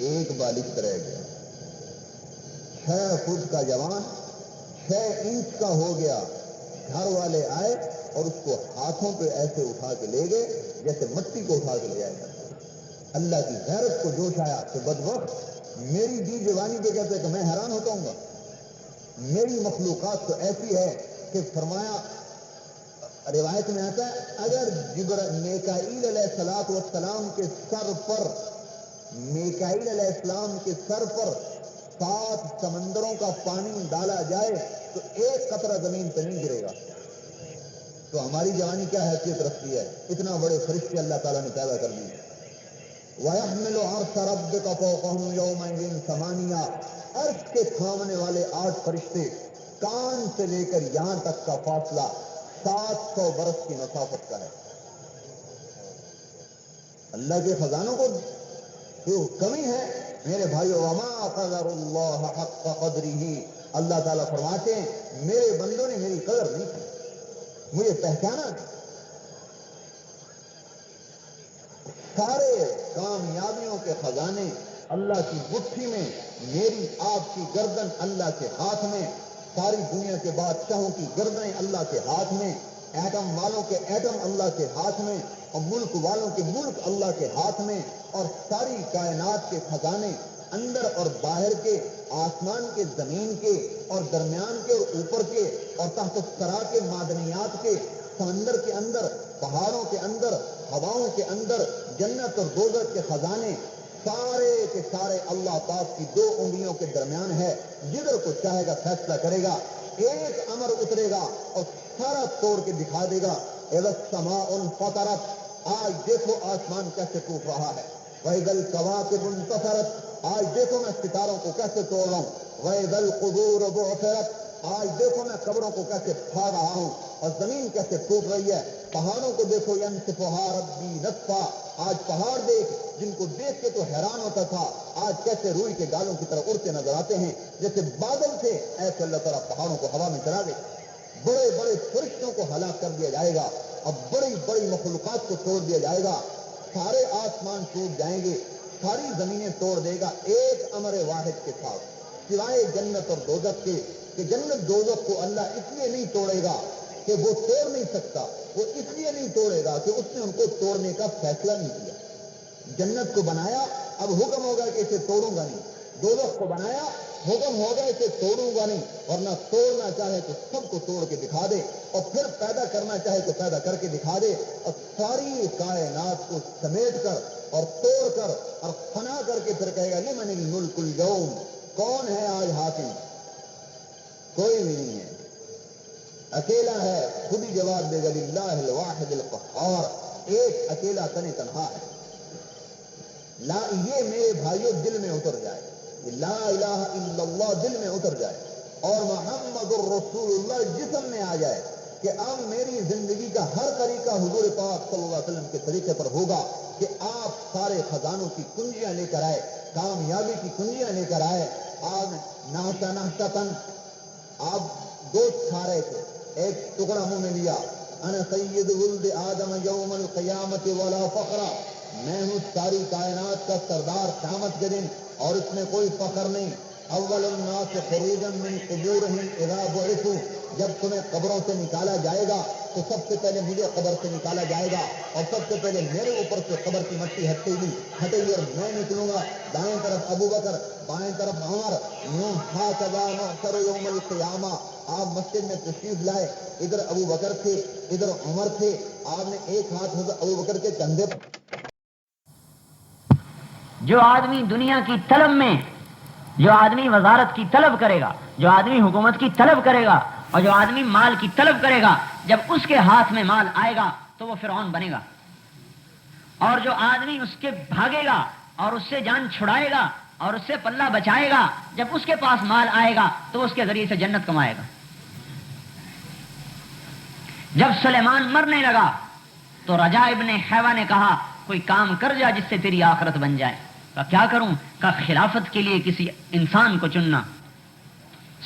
ایک بالغ رہ گیا. 6 فٹ کا جوان 6 انچ کا ہو گیا. گھر والے آئے اور اس کو ہاتھوں پہ ایسے اٹھا کے لے گئے جیسے مٹی کو اٹھا کے لے جائے گا. اللہ کی غیرت کو جوش آیا کہ بدبخت میری دی جوانی پہ کہتے کہ میں حیران ہوتا ہوں گا. میری مخلوقات تو ایسی ہے کہ فرمایا، روایت میں آتا ہے اگر میکائیل علیہ السلام کے سر پر، میکائیل علیہ السلام کے سر پر 7 سمندروں کا پانی ڈالا جائے تو ایک قطرہ زمین پہ نہیں گرے گا. تو ہماری جوانی کیا حیثیت رکھتی ہے؟ اتنا بڑے فرشتے اللہ تعالیٰ نے پیدا کر دیے. وَيَحْمِلُ عَرْشَ رَبِّكَ فَوْقَهُمْ يَوْمَئِذٍ ثَمَانِيَةٌ، عرش کے تھامنے والے 8 فرشتے، کان سے لے کر یہاں تک کا فاصلہ 700 برس کی مسافت کا ہے. اللہ کے خزانوں کو جو کمی ہے میرے بھائیو، وَمَا قَدَرُ اللَّهَ حَقَّ قَدْرِهِ، اللہ تعالیٰ فرماتے ہیں میرے بندوں نے میری قدر نہیں کی، مجھے پہچانا نہیں. سارے کامیابیوں کے خزانے اللہ کی مٹھی میں، میری آپ کی گردن اللہ کے ہاتھ میں، ساری دنیا کے بادشاہوں کی گردنیں اللہ کے ہاتھ میں، ایٹم والوں کے ایٹم اللہ کے ہاتھ میں، اور ملک والوں کے ملک اللہ کے ہاتھ میں، اور ساری کائنات کے خزانے اندر اور باہر کے، آسمان کے، زمین کے، اور درمیان کے اور اوپر کے، اور تحت الثرا کے معدنیات کے، سمندر کے اندر، پہاڑوں کے اندر، ہواؤں کے اندر، جنت اور دوزخ کے خزانے سارے کے سارے اللہ پاک کی 2 انگلیوں کے درمیان ہے. جدھر کو چاہے گا فیصلہ کرے گا. ایک امر اترے گا اور سارا توڑ کے دکھا دے گا. اِذَا السَّمَاءُ انفطرت، آج دیکھو آسمان کیسے ٹوٹ رہا ہے. وَإِذَا الْكَوَاكِبُ انتثرت، آج دیکھو میں ستاروں کو کیسے توڑ رہا ہوں. وَإِذَا الْقُبُورُ بُعْثِرَتْ، آج دیکھو میں قبروں کو کیسے پھاڑ رہا ہوں اور زمین کیسے ٹوٹ رہی ہے. پہاڑوں کو دیکھو، يَنسِفُهَا رَبِّي نَسْفًا، آج پہاڑ دیکھ جن کو دیکھ کے تو حیران ہوتا تھا، آج کیسے روئی کے گالوں کی طرح اڑتے نظر آتے ہیں. جیسے بادل تھے ایسے اللہ تعالیٰ پہاڑوں کو ہوا میں چلا دے. بڑے بڑے فرشتوں کو ہلاک کر دیا جائے گا، اب بڑی بڑی مخلوقات کو توڑ دیا جائے گا. سارے آسمان ٹوٹ جائیں گے، ساری زمینیں توڑ دے گا ایک امر واحد کے ساتھ، سوائے جنت اور دوزخ کے، کہ جنت دوزخ کو اللہ اس لیے نہیں توڑے گا کہ وہ توڑ نہیں سکتا، وہ اس لیے نہیں توڑے گا کہ اس نے ان کو توڑنے کا فیصلہ نہیں کیا. جنت کو بنایا، اب حکم ہوگا کہ اسے توڑوں گا نہیں. دوزخ کو بنایا، حکم ہوگا اسے توڑوں گا نہیں. ورنہ توڑنا چاہے تو سب کو توڑ کے دکھا دے، اور پھر پیدا کرنا چاہے تو پیدا کر کے دکھا دے، اور ساری کائنات کو سمیٹ کر اور توڑ کر اور فنا کر کے پھر کہے گا لمن الملک اليوم، کون ہے آج حاکم؟ کوئی بھی نہیں ہے. اکیلا ہے، خود ہی جواب دے گا للہ الواحد القہار، ایک اکیلا تن تنہا ہے۔ لا، یہ میرے بھائیوں دل میں اتر جائے، لا الہ الا اللہ دل میں اتر جائے اور محمد الرسول اللہ جسم میں آ جائے کہ اب میری زندگی کا ہر طریقہ حضور پاک صلی اللہ علیہ وسلم کے طریقے پر ہوگا کہ آپ سارے خزانوں کی کنجیاں لے کر آئے، کامیابی کی کنجیاں لے کر آئے۔ آپ ناشتہ تن آپ گوشت کھا رہے تھے، ایک ٹکڑا منہ میں لیا، انا سید ولد آدم یوم القیامت ولا فخر، میں ہوں ساری کائنات کا سردار قیامت کے دن اور اس میں کوئی فخر نہیں۔ اول الناس خروجا من قبورهم اذا بعثوا، جب تمہیں قبروں سے نکالا جائے گا تو سب سے پہلے مجھے قبر سے نکالا جائے گا اور سب سے پہلے میرے اوپر سے قبر کی مٹی ہٹے گی اور میں نکلوں گا، دائیں طرف ابو بکر، بائیں طرف عمر، یوں ہاکذا نحشر یوم القیامہ۔ آپ مسجد میں تشریف لائے، ادھر ابو بکر تھے ادھر عمر تھے، آپ نے ایک ہاتھ حضرت ابو بکر کے کندھے پر۔ جو آدمی دنیا کی طلب میں، جو آدمی وزارت کی طلب کرے گا، جو آدمی حکومت کی طلب کرے گا اور جو آدمی مال کی طلب کرے گا، جب اس کے ہاتھ میں مال آئے گا تو وہ فرعون بنے گا، اور جو آدمی اس کے بھاگے گا اور اس سے جان چھڑائے گا اور اس سے پلہ بچائے گا، جب اس کے پاس مال آئے گا تو اس کے ذریعے سے جنت کمائے گا۔ جب سلیمان مرنے لگا تو رجا ابن حیوہ نے کہا کوئی کام کر جا جس سے تیری آخرت بن جائے۔ کہا کیا کروں؟ کہا خلافت کے لیے کسی انسان کو چننا۔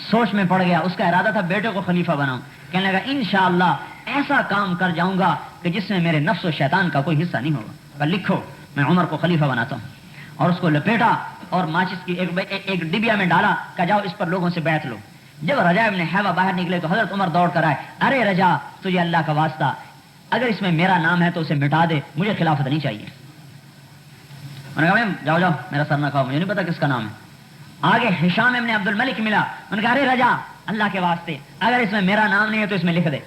سوچ میں پڑ گیا، اس کا ارادہ تھا بیٹے کو خلیفہ بناؤں، کہنے لگا انشاءاللہ ایسا کام کر جاؤں گا کہ جس میں میرے نفس و شیطان کا کوئی حصہ نہیں ہوگا۔ کہا لکھو میں عمر کو خلیفہ بناتا ہوں، اور اس کو لپیٹا اور ماچس کی ایک ڈبیا میں ڈالا کہ جاؤ اس پر لوگوں سے بیعت لو۔ جب رجا ابن حیوہ باہر نکلے تو حضرت عمر دوڑ کر آئے، ارے رجا تجھے اللہ کا واسطہ، اگر اس میں میرا نام ہے تو اسے مٹا دے، مجھے خلافت نہیں چاہیے۔ انہوں نے کہا جاؤ میرا سر نہ کھاؤ، مجھے نہیں پتا کس کا نام ہے۔ آگے ہشام ابن عبد الملک ملا، انہوں نے کہا ارے رجا اللہ کے واسطے اگر اس میں میرا نام نہیں ہے تو اس میں لکھ دے،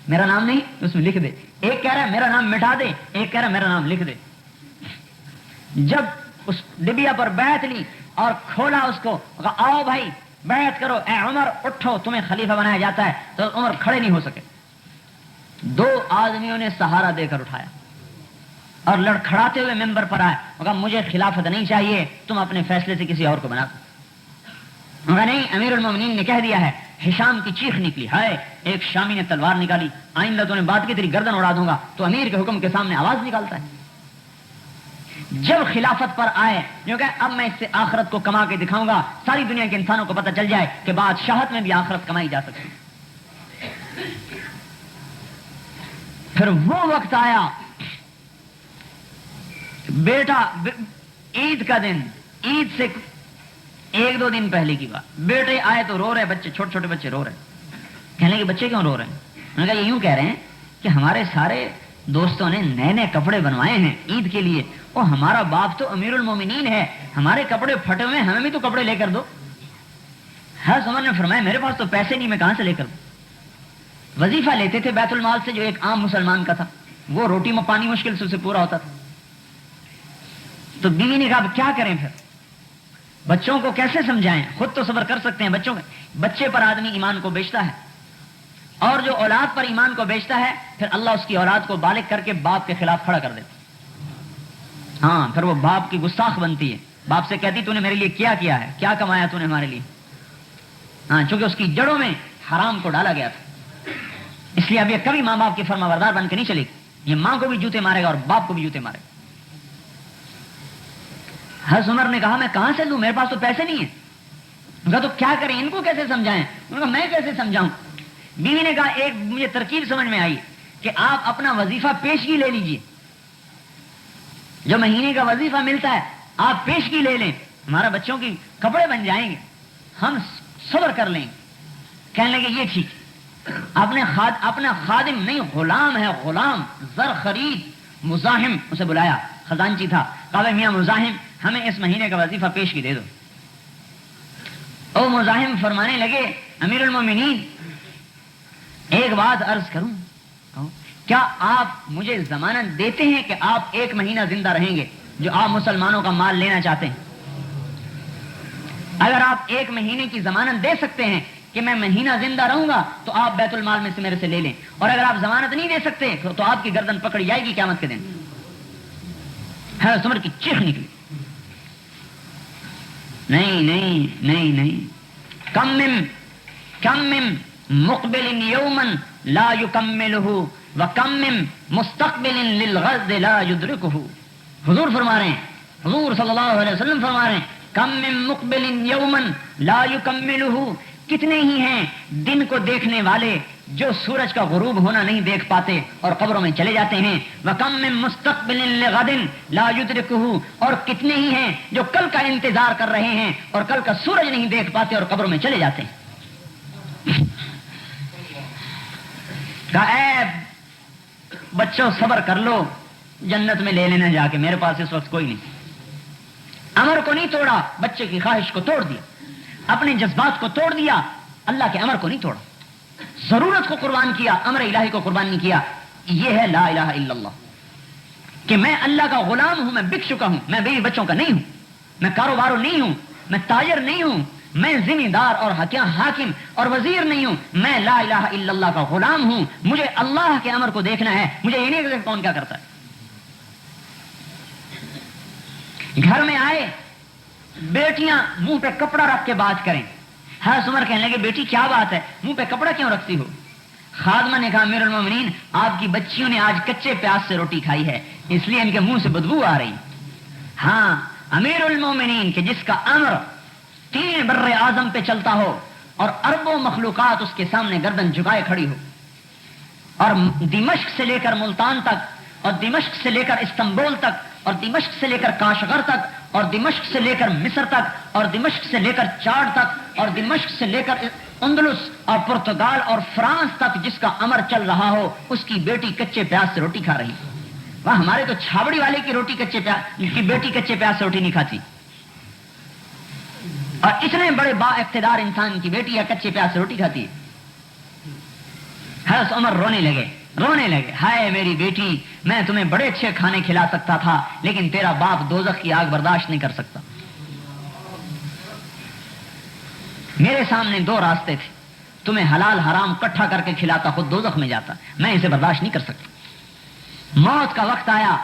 میرا نام نہیں تو اس میں لکھ دے۔ ایک کہہ رہا ہے میرا نام مٹا دے، ایک کہہ رہا ہے میرا نام لکھ دے۔ جب اس ڈبیا پر بیعت لی اور کھولا اس کو، کہا آؤ بھائی بیعت کرو، اے عمر اٹھو تمہیں خلیفہ بنایا جاتا ہے، تو عمر کھڑے نہیں ہو سکے۔ دو آدمیوں نے سہارا دے کر اٹھایا اور لڑکھڑاتے ہوئے ممبر پر آئے، کہا مجھے خلافت نہیں چاہیے، تم اپنے فیصلے سے کسی اور کو بنا دو۔ کہا نہیں امیر المومنین نے کہہ دیا ہے۔ ہشام کی چیخ نکلی، ہائے ایک شامی نے تلوار نکالی، آئندہ تو نے بات کی تیری گردن اڑا دوں گا، تو امیر کے حکم کے سامنے آواز نکالتا ہے۔ جب خلافت پر آئے، جو کہ اب میں اس سے آخرت کو کما کے دکھاؤں گا، ساری دنیا کے انسانوں کو پتہ چل جائے کہ بادشاہت میں بھی آخرت کمائی جا سکتی۔ پھر وہ وقت آیا، بیٹا عید کا دن، عید سے ایک دو دن پہلے کی بات، بیٹے آئے تو رو رہے بچے، چھوٹے چھوٹے بچے رو رہے، کہنے کہ بچے کیوں رو رہے ہیں؟ انہوں نے کہا یہ یوں کہہ رہے ہیں کہ ہمارے سارے دوستوں نے نئے نئے کپڑے بنوائے ہیں عید کے لیے، اور ہمارا باپ تو امیر المومنین ہے، ہمارے کپڑے پھٹے ہوئے، ہمیں بھی تو کپڑے لے کر دو۔ حضرت عمر نے فرمایا میرے پاس تو پیسے نہیں، میں کہاں سے لے کر دوں؟ وظیفہ لیتے تھے بیت المال سے جو ایک عام مسلمان کا تھا، وہ روٹی میں پانی مشکل سے اسے پورا ہوتا تھا۔ تو بیوی نے کہا کیا کریں پھر، بچوں کو کیسے سمجھائیں، خود تو صبر کر سکتے ہیں، بچے پر آدمی ایمان کو بیچتا ہے، اور جو اولاد پر ایمان کو بیچتا ہے پھر اللہ اس کی اولاد کو بالغ کر کے باپ کے خلاف کھڑا کر دیتا۔ ہاں پھر وہ باپ کی گستاخ بنتی ہے، باپ سے کہتی تو نے میرے لیے کیا ہے، کیا کمایا تو نے ہمارے لیے؟ ہاں چونکہ اس کی جڑوں میں حرام کو ڈالا گیا تھا، اس لیے اب یہ کبھی ماں باپ کی فرما بردار بن کے نہیں چلے گی، یہ ماں کو بھی جوتے مارے گا اور باپ کو بھی جوتے مارے گا۔ حضرت عمر نے کہا میں کہاں سے لوں، میرے پاس تو پیسے نہیں ہیں۔ کہا تو کیا کریں، ان کو کیسے سمجھائیں؟ انہوں نے کہا میں کیسے سمجھاؤں؟ بیوی نے کہا ایک مجھے ترکیب سمجھ میں آئی کہ آپ اپنا وظیفہ پیشگی لے لیجئے، جو مہینے کا وظیفہ ملتا ہے آپ پیشگی لے لیں، ہمارا بچوں کی کپڑے بن جائیں گے، ہم صبر کر لیں۔ کہنے لگے یہ ٹھیک، اپنا خادم نہیں غلام ہے، غلام زر خرید مزاحم اسے بلایا، خزانچی تھا، کہا میاں مزاحم ہمیں اس مہینے کا وظیفہ پیشگی دے دو۔ او مزاحم فرمانے لگے امیر المومنین ایک بات عرض کروں، کیا آپ مجھے ضمانت دیتے ہیں کہ آپ ایک مہینہ زندہ رہیں گے جو آپ مسلمانوں کا مال لینا چاہتے ہیں؟ اگر آپ ایک مہینے کی ضمانت دے سکتے ہیں کہ میں مہینہ زندہ رہوں گا تو آپ بیت المال میں سے میرے سے لے لیں، اور اگر آپ ضمانت نہیں دے سکتے تو آپ کی گردن پکڑی جائے گی قیامت کے دن۔ حضرت عمر کی چیخ نکلی، نہیں نہیں نہیں نہیں، کم من مقبل یوما لا یکملہ وکم من مستقبل للغد لا یدرکہ۔ حضور فرما رہے ہیں، حضور صلی اللہ علیہ وسلم فرما رہے ہیں، کم من مقبل یوما لا یکملہ، کتنے ہی ہیں دن کو دیکھنے والے جو سورج کا غروب ہونا نہیں دیکھ پاتے اور قبروں میں چلے جاتے ہیں، وَكَمْ مِن مُسْتَقْبِلٍ لِغَدٍ لَا يُدْرِكُهُ، اور کتنے ہی ہیں جو کل کا انتظار کر رہے ہیں اور کل کا سورج نہیں دیکھ پاتے اور قبروں میں چلے جاتے ہیں۔ کہا اے بچوں صبر کر لو، جنت میں لے لینا جا کے، میرے پاس اس وقت کوئی نہیں۔ امر کو نہیں توڑا، بچے کی خواہش کو توڑ دیا، اپنے جذبات کو توڑ دیا، اللہ کے امر کو نہیں توڑا، ضرورت کو قربان کیا، امر الہی کو قربان نہیں کیا۔ یہ ہے لا الہ الا اللہ، کہ میں اللہ کا غلام ہوں، میں بک چکا ہوں، میں بیوی بچوں کا نہیں ہوں، میں کاروباروں نہیں ہوں، میں تاجر نہیں ہوں، میں ذمہ دار اور حاکم اور وزیر نہیں ہوں، میں لا الہ الا اللہ کا غلام ہوں، مجھے اللہ کے امر کو دیکھنا ہے، مجھے یہ نہیں کہ کون کیا کرتا ہے۔ گھر میں آئے بیٹیاں منہ پہ کپڑا رکھ کے بات کریں، حضرت عمر کہنے لگے بیٹی کیا بات ہے، منہ پہ کپڑا کیوں رکھتی ہو؟ خادمہ نے کہا امیر المومنین آپ کی بچیوں نے آج کچے پیاز سے روٹی کھائی ہے اس لیے ان کے منہ سے بدبو آ رہی۔ ہاں امیر المومنین کہ جس کا امر 3 بر اعظم پہ چلتا ہو اور اربوں مخلوقات اس کے سامنے گردن جھکائے کھڑی ہو، اور دمشق سے لے کر ملتان تک، اور دمشق سے لے کر استنبول تک، اور دمشق سے لے کر کاشغر تک، اور دمشق سے لے کر مصر تک، اور دمشق سے لے کر چاڈ تک، اور دمشق سے لے کر اندلس اور پرتگال اور فرانس تک جس کا امر چل رہا ہو، اس کی بیٹی کچے پیاز سے روٹی کھا رہی۔ وہاں ہمارے تو چھاوڑی والے کی بیٹی کچے پیاز سے روٹی نہیں کھاتی، اور اتنے بڑے با اقتدار انسان کی بیٹی ہے کچے پیاز سے روٹی کھاتی ہے۔ حضرت عمر رونے لگے، ہائے میری بیٹی، میں تمہیں بڑے اچھے کھانے کھلا سکتا تھا لیکن تیرا باپ دوزخ کی آگ برداشت نہیں کر سکتا۔ میرے سامنے 2 راستے تھے، تمہیں حلال حرام اکٹھا کر کے کھلاتا، خود دوزخ میں جاتا، میں اسے برداشت نہیں کر سکتا۔ موت کا وقت آیا،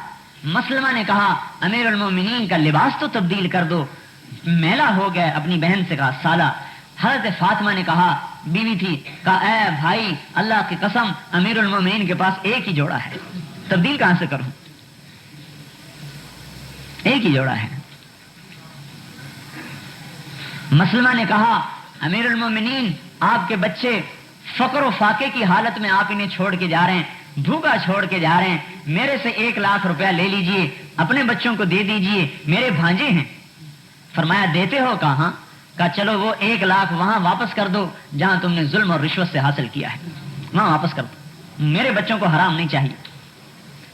مسلمہ نے کہا امیر المومنین کا لباس تو تبدیل کر دو، میلا ہو گیا، اپنی بہن سے کہا سالہ۔ حضرت فاطمہ نے کہا، بیوی تھی، کہا اے بھائی اللہ کی قسم امیر المومنین کے پاس ایک ہی جوڑا ہے، تبدیل کہاں سے کروں، ایک ہی جوڑا ہے۔ مسلمہ نے کہا امیر المومنین آپ کے بچے فقر و فاقے کی حالت میں آپ انہیں چھوڑ کے جا رہے ہیں، بھوکا چھوڑ کے جا رہے ہیں، میرے سے 1 لاکھ روپیہ لے لیجئے، اپنے بچوں کو دے دیجئے، میرے بھانجے ہیں۔ فرمایا دیتے ہو؟ کہاں؟ کہا چلو وہ 1 لاکھ وہاں واپس کر دو جہاں تم نے ظلم اور رشوت سے حاصل کیا ہے، وہاں واپس کر دو، میرے بچوں کو حرام نہیں چاہیے۔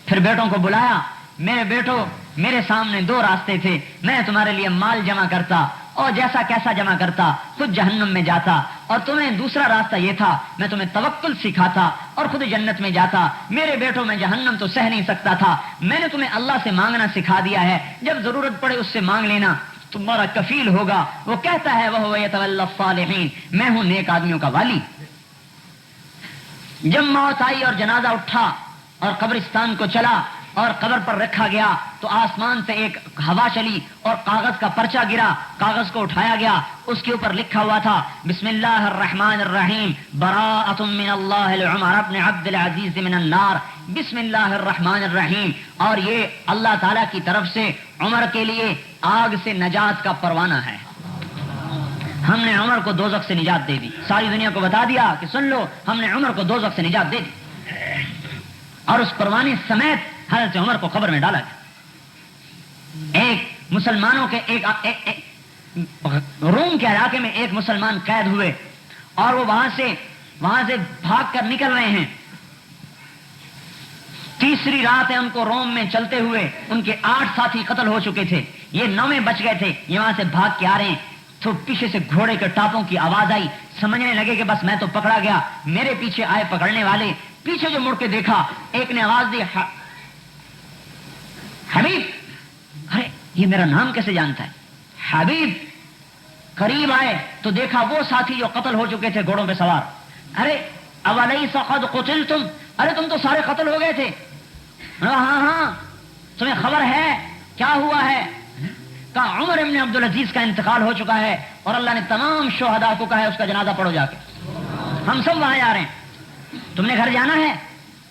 پھر بیٹوں کو بلایا، میرے بیٹو میرے سامنے 2 راستے تھے، میں تمہارے لیے مال جمع کرتا اور جیسا کیسا جمع کرتا خود جہنم میں جاتا، اور تمہیں دوسرا راستہ یہ تھا میں تمہیں توکل سکھاتا اور خود جنت میں جاتا۔ میرے بیٹوں میں جہنم تو سہ نہیں سکتا تھا، میں نے تمہیں اللہ سے مانگنا سکھا دیا ہے، جب ضرورت پڑے اس سے مانگ لینا، تمہارا کفیل ہوگا۔ وہ کہتا ہے وہ یتولی الصالحین، میں ہوں نیک آدمیوں کا والی۔ جب موت آئی اور جنازہ اٹھا اور قبرستان کو چلا اور قبر پر رکھا گیا تو آسمان سے ایک ہوا چلی اور کاغذ کا پرچہ گرا، کاغذ کو اٹھایا گیا، اس کے اوپر لکھا ہوا تھا بسم اللہ الرحمن الرحیم براءۃ من اللہ لعمر بن عبد العزیز من النار، بسم اللہ الرحمن الرحیم، اور یہ اللہ تعالیٰ کی طرف سے عمر کے لیے آگ سے نجات کا پروانہ ہے۔ ہم نے عمر کو دوزخ سے نجات دے دی، ساری دنیا کو بتا دیا کہ سن لو ہم نے عمر کو دوزخ سے نجات دے دی، اور اس پروانے سمیت حضرت عمر کو قبر میں ڈالا گیا۔ ایک مسلمانوں کے روم کے علاقے میں ایک مسلمان قید ہوئے اور وہ وہاں سے بھاگ کر نکل رہے ہیں، تیسری رات ہے ان کو روم میں چلتے ہوئے، ان کے 8 ساتھی قتل ہو چکے تھے، یہ 9 بچ گئے تھے، یہ وہاں سے بھاگ کے آ رہے ہیں تو پیچھے سے گھوڑے کے ٹاپوں کی آواز آئی، سمجھنے لگے کہ بس میں تو پکڑا گیا، میرے پیچھے آئے پکڑنے والے، پیچھے جو مڑ کے دیکھا ایک نے آواز دی حبیب، ارے یہ میرا نام کیسے جانتا ہے؟ حبیب قریب آئے تو دیکھا وہ ساتھی جو قتل ہو چکے تھے گھوڑوں پہ سوار. ارے اولیس قد قتلتم، ارے تم تو سارے قتل ہو گئے تھے. ہاں تمہیں خبر ہے کیا ہوا ہے؟ کہا عمر ابن عبدالعزیز کا انتقال ہو چکا ہے اور اللہ نے تمام شہداء کو کہا ہے اس کا جنازہ پڑھو جا کے. ہم سب وہاں جا رہے ہیں. تم نے گھر جانا ہے؟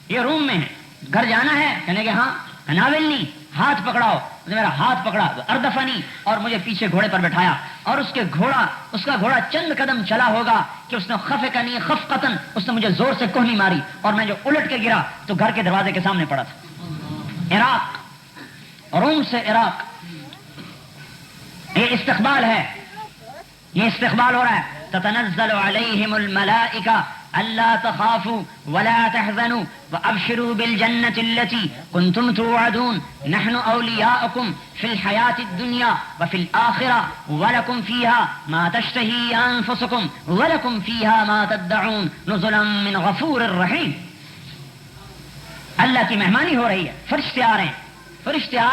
یہ روم میں ہے. گھر جانا ہے؟ کہنے کہ ہاں. ناولنی، ہاتھ پکڑاؤ. میرا ہاتھ پکڑا، اردفنی، اور مجھے پیچھے گھوڑے پر بٹھایا. اور اس کا گھوڑا چند قدم چلا ہوگا کہ اس نے خفقنی خفقتن، اس نے مجھے زور سے کوہنی ماری اور میں جو الٹ کے گرا تو گھر کے دروازے کے سامنے پڑا تھا. عراق، روم سے عراق. یہ استقبال ہے، یہ استقبال ہو رہا ہے. تتنزل علیہم الملائکہ الا تخافوا ولا تحزنوا وابشروا بالجنة التي كنتم توعدون نحن اولياؤكم في الحياة الدنيا وفي الآخرة ولكم فيها ما تشتهي انفسكم ولكم فيها ما تدعون نزلا من غفور رحیم. اللہ کی مہمانی ہو رہی ہے. فرشتے آ رہے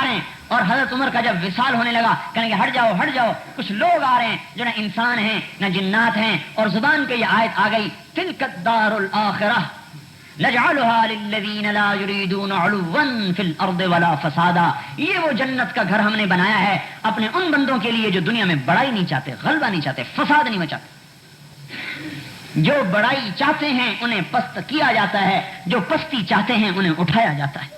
ہیں. اور حضرت عمر کا جب وصال ہونے لگا کہنے کہ ہٹ جاؤ. کچھ لوگ آ رہے ہیں جو نہ انسان ہیں نہ جنات ہیں، اور زبان پہ یہ آیت آ گئی تلک الدار الآخرہ نجعلها للذین لا یریدون علوا فی الارض ولا فسادا. یہ وہ جنت کا گھر ہم نے بنایا ہے اپنے ان بندوں کے لیے جو دنیا میں بڑائی نہیں چاہتے، غلبہ نہیں چاہتے، فساد نہیں مچاتے. جو بڑائی چاہتے ہیں انہیں پست کیا جاتا ہے، جو پستی چاہتے ہیں انہیں اٹھایا جاتا ہے.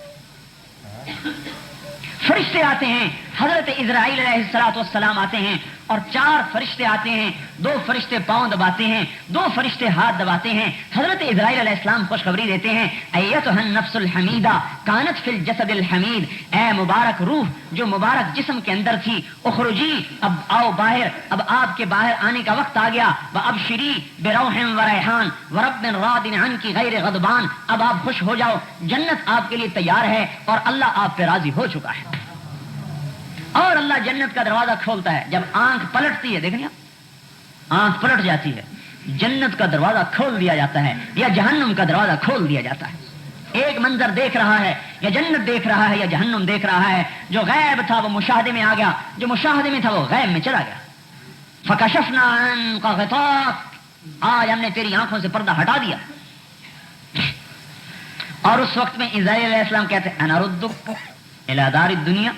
فرشتے آتے ہیں، حضرت اسرائیل علیہ السلام آتے ہیں اور 4 فرشتے آتے ہیں. 2 فرشتے پاؤں دباتے ہیں، 2 فرشتے ہاتھ دباتے ہیں. حضرت اسرائیل علیہ السلام خوشخبری دیتے ہیں ایتھا النفس الحمیدہ کانت فی الجسد الحمید، اے مبارک روح جو مبارک جسم کے اندر تھی، اخرجی، اب آؤ باہر، اب آپ کے باہر آنے کا وقت آ گیا. وابشری بروح وریحان ورب راض عنک غیر غضبان، اب آپ خوش ہو جاؤ، جنت آپ کے لیے تیار ہے اور اللہ آپ پہ راضی ہو چکا ہے. اور اللہ جنت کا دروازہ کھولتا ہے. جب آنکھ پلٹتی ہے، دیکھیں آنکھ پلٹ جاتی ہے، جنت کا دروازہ کھول دیا جاتا ہے یا جہنم کا دروازہ کھول دیا جاتا ہے. ایک منظر دیکھ رہا ہے، یا جنت دیکھ رہا ہے یا جہنم دیکھ رہا ہے. جو غیب تھا وہ مشاہدے میں آ گیا، جو مشاہدے میں تھا وہ غیب میں چلا گیا. فکشفنا عنک غطاءک، آج ہم نے تیری آنکھوں سے پردہ ہٹا دیا. اور اس وقت میں اسرائیل علیہ السلام کہتے ہیں انا ردک الی دار الدنیا،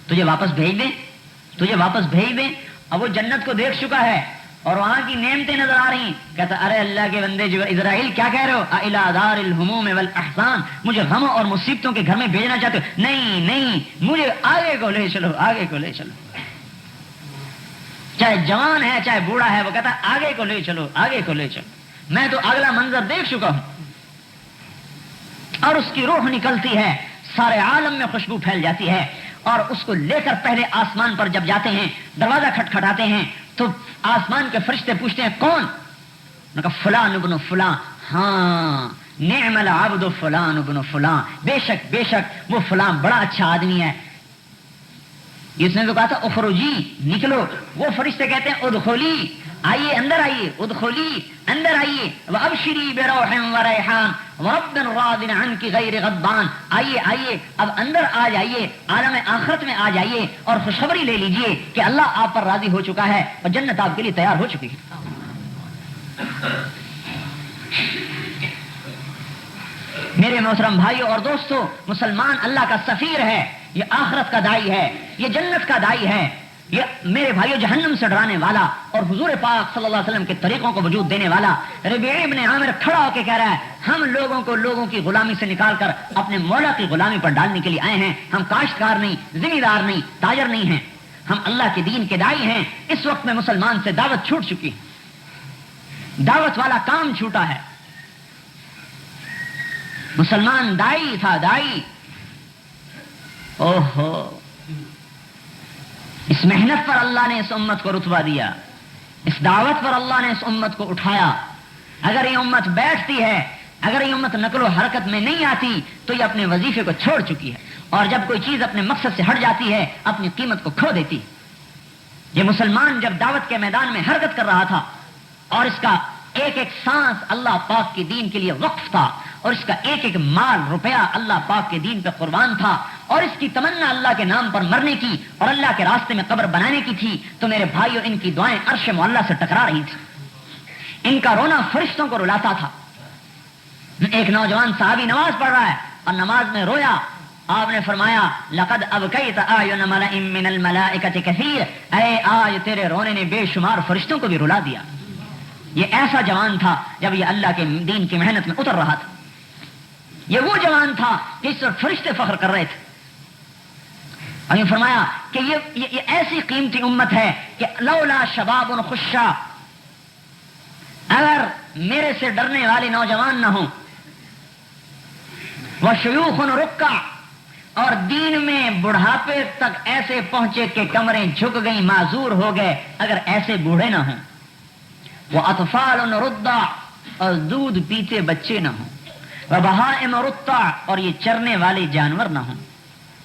تجھے واپس بھیج دیں. اب وہ جنت کو دیکھ چکا ہے اور وہاں کی نعمتیں نظر آ رہی ہیں. کہتا ارے اللہ کے بندے جو اسرائیل کیا کہہ رہے ہو؟ الی دار الہموم والاحزان، مجھے غموں اور مصیبتوں کے گھر میں بھیجنا چاہتے ہو؟ نہیں، مجھے آگے کو لے چلو. چاہے جوان ہے چاہے بوڑھا ہے، وہ کہتا آگے کو لے چلو. میں تو اگلا منظر دیکھ چکا ہوں. اور اس کی روح نکلتی ہے، سارے عالم میں خوشبو پھیل جاتی ہے. اور اس کو لے کر پہلے آسمان پر جب جاتے ہیں، دروازہ کھٹکھٹاتے ہیں تو آسمان کے فرشتے پوچھتے ہیں کون؟ کہا فلان ابن فلان. ہاں نعم العبد فلان ابن فلان، بے شک وہ فلان بڑا اچھا آدمی ہے. اس نے تو کہا تھا اخرجی، نکلو. وہ فرشتے کہتے ہیں ادخلی، آئیے اندر آئیے، ادخلی اندر آئیے. وابشری بروح وریحان ورب راض عنک غیر غضبان، آئیے اب اندر آ جائیے، عالم آخرت میں آ جائیے اور خوشخبری لے لیجئے کہ اللہ آپ پر راضی ہو چکا ہے اور جنت آپ کے لیے تیار ہو چکی ہے. میرے محترم بھائیوں اور دوستوں، مسلمان اللہ کا سفیر ہے، یہ آخرت کا داعی ہے، یہ جنت کا داعی ہے، یہ میرے بھائیوں جہنم سے ڈرانے والا اور حضور پاک صلی اللہ علیہ وسلم کے طریقوں کو وجود دینے والا. ربیع ابن عامر کھڑا ہو کے کہہ رہا ہے ہم لوگوں کی غلامی سے نکال کر اپنے مولا کی غلامی پر ڈالنے کے لیے آئے ہیں. ہم کاشتکار نہیں، ذمہ دار نہیں، تاجر نہیں ہیں، ہم اللہ کے دین کے داعی ہیں. اس وقت میں مسلمان سے دعوت چھوٹ چکی، دعوت والا کام چھوٹا ہے. مسلمان داعی تھا، داعی. اوہو، اس محنت پر اللہ نے اس امت کو رتبہ دیا، اس دعوت پر اللہ نے اس امت کو اٹھایا. اگر یہ امت بیٹھتی ہے، اگر یہ امت نقل و حرکت میں نہیں آتی تو یہ اپنے وظیفے کو چھوڑ چکی ہے، اور جب کوئی چیز اپنے مقصد سے ہٹ جاتی ہے اپنی قیمت کو کھو دیتی. یہ مسلمان جب دعوت کے میدان میں حرکت کر رہا تھا اور اس کا ایک ایک سانس اللہ پاک کے دین کے لیے وقف تھا اور اس کا ایک ایک مال روپیہ اللہ پاک کے دین پہ قربان تھا اور اس کی تمنا اللہ کے نام پر مرنے کی اور اللہ کے راستے میں قبر بنانے کی تھی تو میرے بھائیوں ان کی دعائیں عرش معلیٰ سے ٹکرا رہی تھی. ان کا رونا فرشتوں کو رلاتا تھا. ایک نوجوان صحابی نماز پڑھ رہا ہے اور نماز میں رویا. آپ نے فرمایا لقد ابکیت اعین ملأ من الملائکۃ کثیر، اے آج تیرے رونے نے بے شمار فرشتوں کو بھی رلا دیا. یہ ایسا جوان تھا جب یہ اللہ کے دین کی محنت میں اتر رہا تھا. یہ وہ جوان تھا جس پر فرشتے فخر کر رہے تھے. اور یہ فرمایا کہ یہ ایسی قیمتی امت ہے کہ لولا شباب خشا، اگر میرے سے ڈرنے والے نوجوان نہ ہوں، وشیوخ رکع، اور دین میں بڑھاپے تک ایسے پہنچے کہ کمریں جھک گئیں، معذور ہو گئے، اگر ایسے بوڑھے نہ ہوں، وہ اطفال رضع، اور دودھ پیتے بچے نہ ہوں، وبہائم رتع، اور یہ چرنے والے جانور نہ ہوں،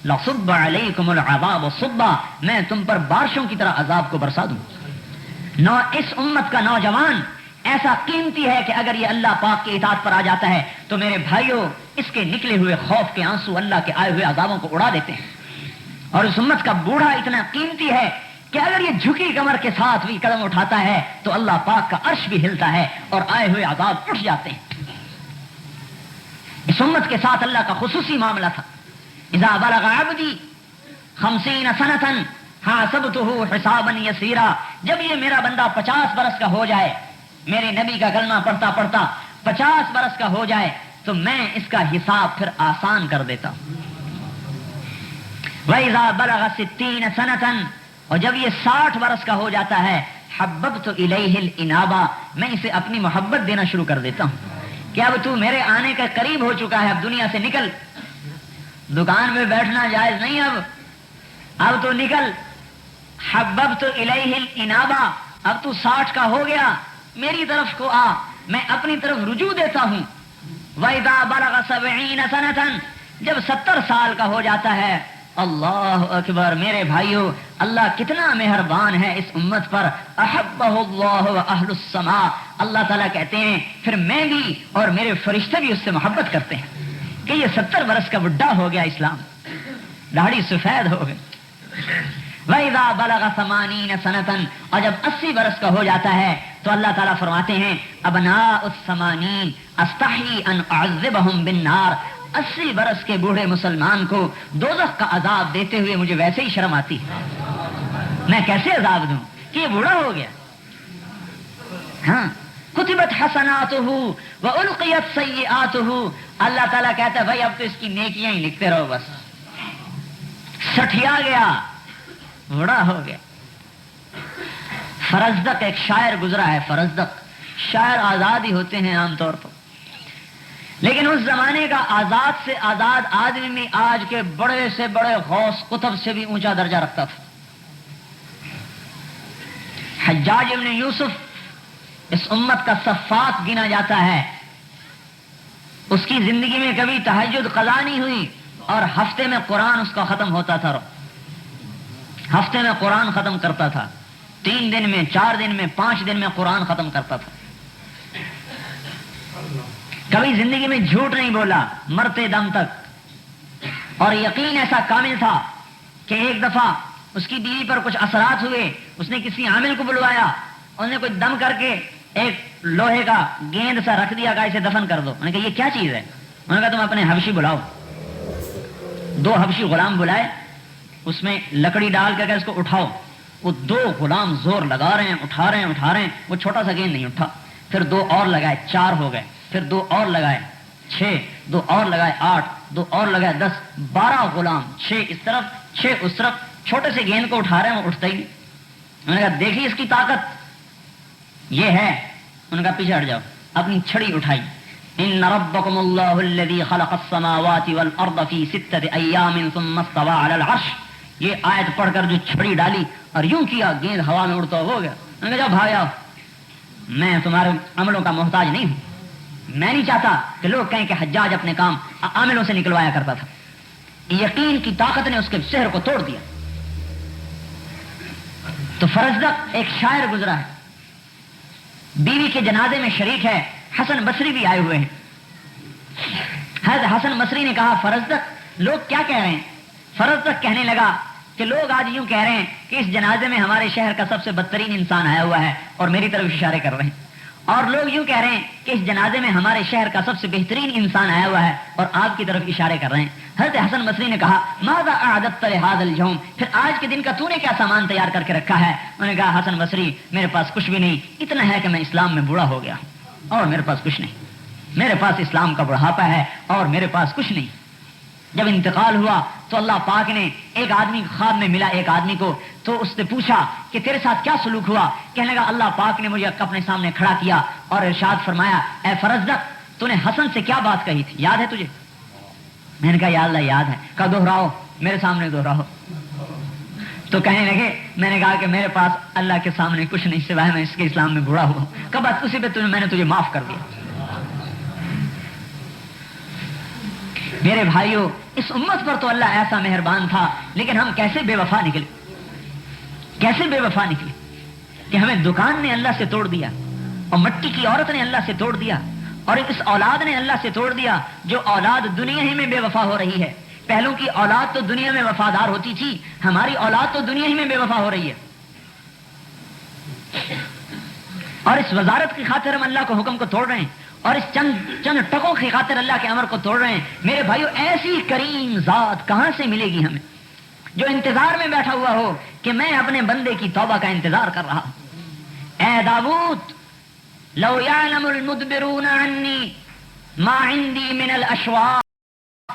لصب علیکم العذاب صبا، میں تم پر بارشوں کی طرح عذاب کو برسا دوں. اس امت کا نوجوان ایسا قیمتی ہے کہ اگر یہ اللہ پاک کی اطاعت پر آ جاتا ہے تو میرے بھائیوں اس کے نکلے ہوئے خوف کے آنسو اللہ کے آئے ہوئے عذابوں کو اڑا دیتے ہیں. اور اس امت کا بوڑھا اتنا قیمتی ہے کہ اگر یہ جھکی کمر کے ساتھ بھی قدم اٹھاتا ہے تو اللہ پاک کا عرش بھی ہلتا ہے اور آئے ہوئے عذاب اٹھ جاتے ہیں. اس امت کے ساتھ اللہ کا خصوصی معاملہ تھا. اذا بلغ عبدی 50 سنة حاسبته حسابا یسیرا، جب یہ میرا بندہ 50 برس کا ہو جائے، میرے نبی کا کلمہ پڑھتا پڑھتا 50 برس کا ہو جائے تو میں اس کا حساب پھر آسان کر دیتا ہوں. وَإِذَا بَلَغَ 60 سَنَةً، اور جب یہ 60 برس کا ہو جاتا ہے، حَبَّبْتُ إِلَيْهِ الْإِنَابَةَ، میں اسے اپنی محبت دینا شروع کر دیتا ہوں کہ اب تو میرے آنے کا قریب ہو چکا ہے، اب دنیا سے نکل، دکان میں بیٹھنا جائز نہیں، اب تو نکل. حَبَّبْتُ إِلَيْهِ الْإِنَابَةَ، اب تو 60 کا ہو گیا، میری طرف کو آ، میں اپنی طرف رجوع دیتا ہوں. وَإِذَا بَلَغَ 70 سَنَةً، جب 70 سال کا ہو جاتا ہے، اللہ اکبر، میرے بھائیو اللہ کتنا مہربان ہے اس امت پر. احبہ اللہ واہل السماء، اللہ تعالیٰ کہتے ہیں پھر میں بھی اور میرے فرشتے بھی اس سے محبت کرتے ہیں کہ یہ 70 برس کا بڈھا ہو گیا، اسلام داڑھی سفید ہو گئی. وَإِذَا بَلَغَ 80 سَنَةً، اور جب 80 برس کا ہو جاتا ہے تو اللہ تعالیٰ فرماتے ہیں ابناء الثمانین استحی ان اعذبہم بالنار، 80 برس کے بوڑھے مسلمان کو دوزخ کا عذاب دیتے ہوئے مجھے ویسے ہی شرم آتی ہے. میں کیسے عذاب دوں کہ یہ بوڑھا ہو گیا. ہاں، کتبت حسناتہ والقیت سیئاتہ، اللہ تعالیٰ کہتا ہے بھائی اب تو اس کی نیکیاں ہی لکھتے رہو، بس سٹھیا گیا، بوڑھا ہو گیا. فرزدق ایک شاعر گزرا ہے. فرزدق شاعر آزاد ہی ہوتے ہیں عام طور پر، لیکن اس زمانے کا آزاد سے آزاد آدمی میں آج کے بڑے سے بڑے غوث قطب سے بھی اونچا درجہ رکھتا تھا. حجاج ابن یوسف اس امت کا صفات گنا جاتا ہے. اس کی زندگی میں کبھی تہجد قضا نہیں ہوئی اور ہفتے میں قرآن اس کا ختم ہوتا تھا. ہفتے میں قرآن ختم کرتا تھا، 3 دن میں، 4 دن میں، 5 دن میں قرآن ختم کرتا تھا. کبھی زندگی میں جھوٹ نہیں بولا مرتے دم تک. اور یقین ایسا کامل تھا کہ ایک دفعہ اس کی بیوی پر کچھ اثرات ہوئے، اس نے کسی عامل کو بلوایا، انہوں نے کوئی دم کر کے ایک لوہے کا گیند سا رکھ دیا، کہا اسے دفن کر دو. انہوں نے کہا یہ کیا چیز ہے؟ انہوں نے کہا تم اپنے حبشی بلاؤ. 2 حبشی غلام بلائے، اس میں لکڑی ڈال کر اس کو اٹھاؤ. وہ 2 غلام زور لگا رہے ہیں، اٹھا رہے ہیں، وہ چھوٹا سا گیند نہیں اٹھا. پھر 2 اور لگائے، 4 ہو گئے. پھر 2 اور لگائے، 6. 2 اور لگائے، 8. 2 اور لگائے، 10. 12 غلام، 6 اس طرف 6 اس طرف، چھوٹے سے گیند کو اٹھا رہے ہیں، وہ اٹھتا ہی. انہوں نے کہا دیکھیے اس کی طاقت یہ ہے. انہوں نے کہا پیچھے ہٹ جاؤ. اپنی چھڑی اٹھائی. ان ربکم اللہ الذی خلق السماوات والارض فی 6 ایام ثم استوى علی العرش. یہ آیت پڑھ کر جو چھڑی ڈالی اور یوں کیا، گیند ہوا میں اڑتا ہو گیا. انہوں نے کہا بھائی آؤ، میں تمہارے عملوں کا محتاج نہیں ہوں. میں نہیں چاہتا کہ لوگ کہیں کہ حجاج اپنے کام عاملوں سے نکلوایا کرتا تھا. یقین کی طاقت نے اس کے سحر کو توڑ دیا. تو فرزدق ایک شاعر گزرا ہے، بیوی کے جنازے میں شریک ہے. حسن بصری بھی آئے ہوئے ہیں. حضرت حسن بصری نے کہا فرزدق لوگ کیا کہہ رہے ہیں فرزدق کہنے لگا کہ لوگ آج یوں کہہ رہے ہیں کہ اس جنازے میں ہمارے شہر کا سب سے بدترین انسان آیا ہوا ہے اور میری طرف اشارے کر رہے ہیں، اور لوگ یوں کہہ رہے ہیں کہ اس جنازے میں ہمارے شہر کا سب سے بہترین انسان آیا ہوا ہے اور آپ کی طرف اشارے کر رہے ہیں۔ حضرت حسن بصری نے کہا ماذا اعددت لهذا اليوم، پھر آج کے دن کا تو نے کیا سامان تیار کر کے رکھا ہے؟ انہوں نے کہا حسن بصری میرے پاس کچھ بھی نہیں، اتنا ہے کہ میں اسلام میں بوڑھا ہو گیا اور میرے پاس کچھ نہیں، میرے پاس اسلام کا بڑھاپا ہے اور میرے پاس کچھ نہیں۔ جب انتقال ہوا تو اللہ پاک نے ایک آدمی خواب میں ملا ایک آدمی کو، تو اس نے پوچھا کہ تیرے ساتھ کیا سلوک ہوا؟ کہنے لگا اللہ پاک نے مجھے اپنے سامنے کھڑا کیا اور ارشاد فرمایا اے فرزدق تو نے حسن سے کیا بات کہی تھی، یاد ہے تجھے؟ میں نے کہا یا اللہ یاد ہے۔ کہا دہراؤ، میرے سامنے دہراؤ۔ تو کہنے لگے میں نے کہا کہ میرے پاس اللہ کے سامنے کچھ نہیں سوائے میں اس کے اسلام میں بوڑھا ہوا۔ کب بس اسی پہ میں نے تجھے معاف کر دیا۔ میرے بھائیوں اس امت پر تو اللہ ایسا مہربان تھا، لیکن ہم کیسے بے وفا نکلے، کیسے بے وفا نکلے کہ ہمیں دکان نے اللہ سے توڑ دیا اور مٹی کی عورت نے اللہ سے توڑ دیا اور اس اولاد نے اللہ سے توڑ دیا، جو اولاد دنیا ہی میں بے وفا ہو رہی ہے۔ پہلوں کی اولاد تو دنیا میں وفادار ہوتی تھی، ہماری اولاد تو دنیا ہی میں بے وفا ہو رہی ہے، اور اس وزارت کی خاطر ہم اللہ کو حکم کو توڑ رہے ہیں اور اس چند ٹکوں کی خاطر اللہ کے امر کو توڑ رہے ہیں۔ میرے بھائیو ایسی کریم ذات کہاں سے ملے گی ہمیں جو انتظار میں بیٹھا ہوا ہو کہ میں اپنے بندے کی توبہ کا انتظار کر رہا ہوں۔ اے داؤد لو یعلم المدبرون عنی ما عندی من الاشواق،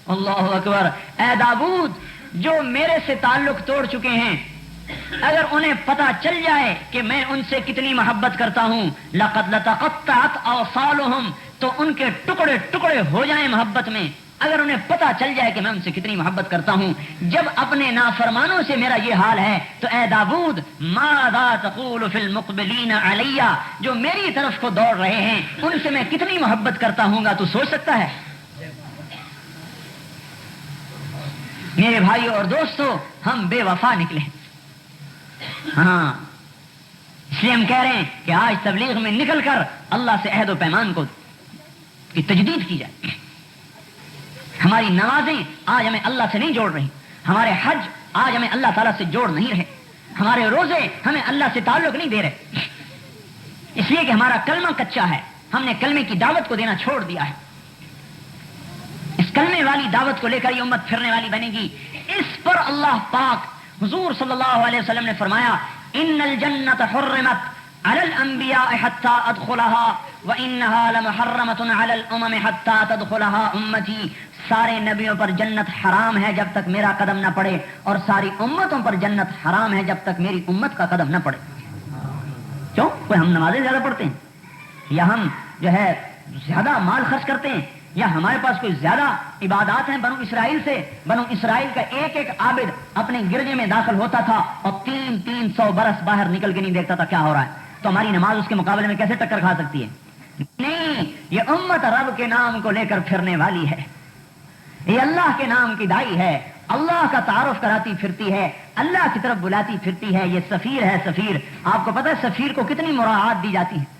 اللہ اکبر، اے داؤد جو میرے سے تعلق توڑ چکے ہیں اگر انہیں پتا چل جائے کہ میں ان سے کتنی محبت کرتا ہوں، لقد لتقطعت اوصالهم، تو ان کے ٹکڑے ٹکڑے ہو جائیں محبت میں، اگر انہیں پتا چل جائے کہ میں ان سے کتنی محبت کرتا ہوں۔ جب اپنے نافرمانوں سے میرا یہ حال ہے تو اے داؤد ماذا تقول فی المقبلین علی، جو میری طرف کو دوڑ رہے ہیں ان سے میں کتنی محبت کرتا ہوں گا، تو سوچ سکتا ہے؟ میرے بھائیوں اور دوستو ہم بے وفا نکلے، ہاں اس لیے ہم کہہ رہے ہیں کہ آج تبلیغ میں نکل کر اللہ سے عہد و پیمان کو کی تجدید کی جائے۔ ہماری نمازیں آج ہمیں اللہ سے نہیں جوڑ رہی، ہمارے حج آج ہمیں اللہ تعالیٰ سے جوڑ نہیں رہے، ہمارے روزے ہمیں اللہ سے تعلق نہیں دے رہے، اس لیے کہ ہمارا کلمہ کچا ہے، ہم نے کلمے کی دعوت کو دینا چھوڑ دیا ہے۔ اس کلمے والی دعوت کو لے کر یہ امت پھرنے والی بنے گی۔ اس پر اللہ پاک حضور صلی اللہ علیہ وسلم نے فرمایا ان الجنت حرمت علی الانبیاء حتی ادخلها وانها لمحرمۃ علی الامم حتی تدخلها امتی، سارے نبیوں پر جنت حرام ہے جب تک میرا قدم نہ پڑے، اور ساری امتوں پر جنت حرام ہے جب تک میری امت کا قدم نہ پڑے۔ کیوں؟ کوئی ہم نمازیں زیادہ پڑھتے ہیں یا ہم جو ہے زیادہ مال خرچ کرتے ہیں یا ہمارے پاس کوئی زیادہ عبادات ہیں بنو اسرائیل سے؟ بنو اسرائیل کا ایک ایک عابد اپنے گرجے میں داخل ہوتا تھا اور 300 برس باہر نکل کے نہیں دیکھتا تھا کیا ہو رہا ہے، تو ہماری نماز اس کے مقابلے میں کیسے ٹکر کھا سکتی ہے؟ نہیں، یہ امت رب کے نام کو لے کر پھرنے والی ہے، یہ اللہ کے نام کی دائی ہے، اللہ کا تعارف کراتی پھرتی ہے، اللہ کی طرف بلاتی پھرتی ہے، یہ سفیر ہے۔ سفیر آپ کو پتہ ہے سفیر کو کتنی مراعات دی جاتی ہے،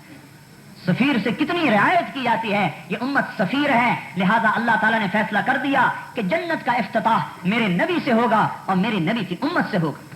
سفیر سے کتنی رعایت کی جاتی ہے؟ یہ امت سفیر ہے، لہذا اللہ تعالیٰ نے فیصلہ کر دیا کہ جنت کا افتتاح میرے نبی سے ہوگا اور میری نبی کی امت سے ہوگا۔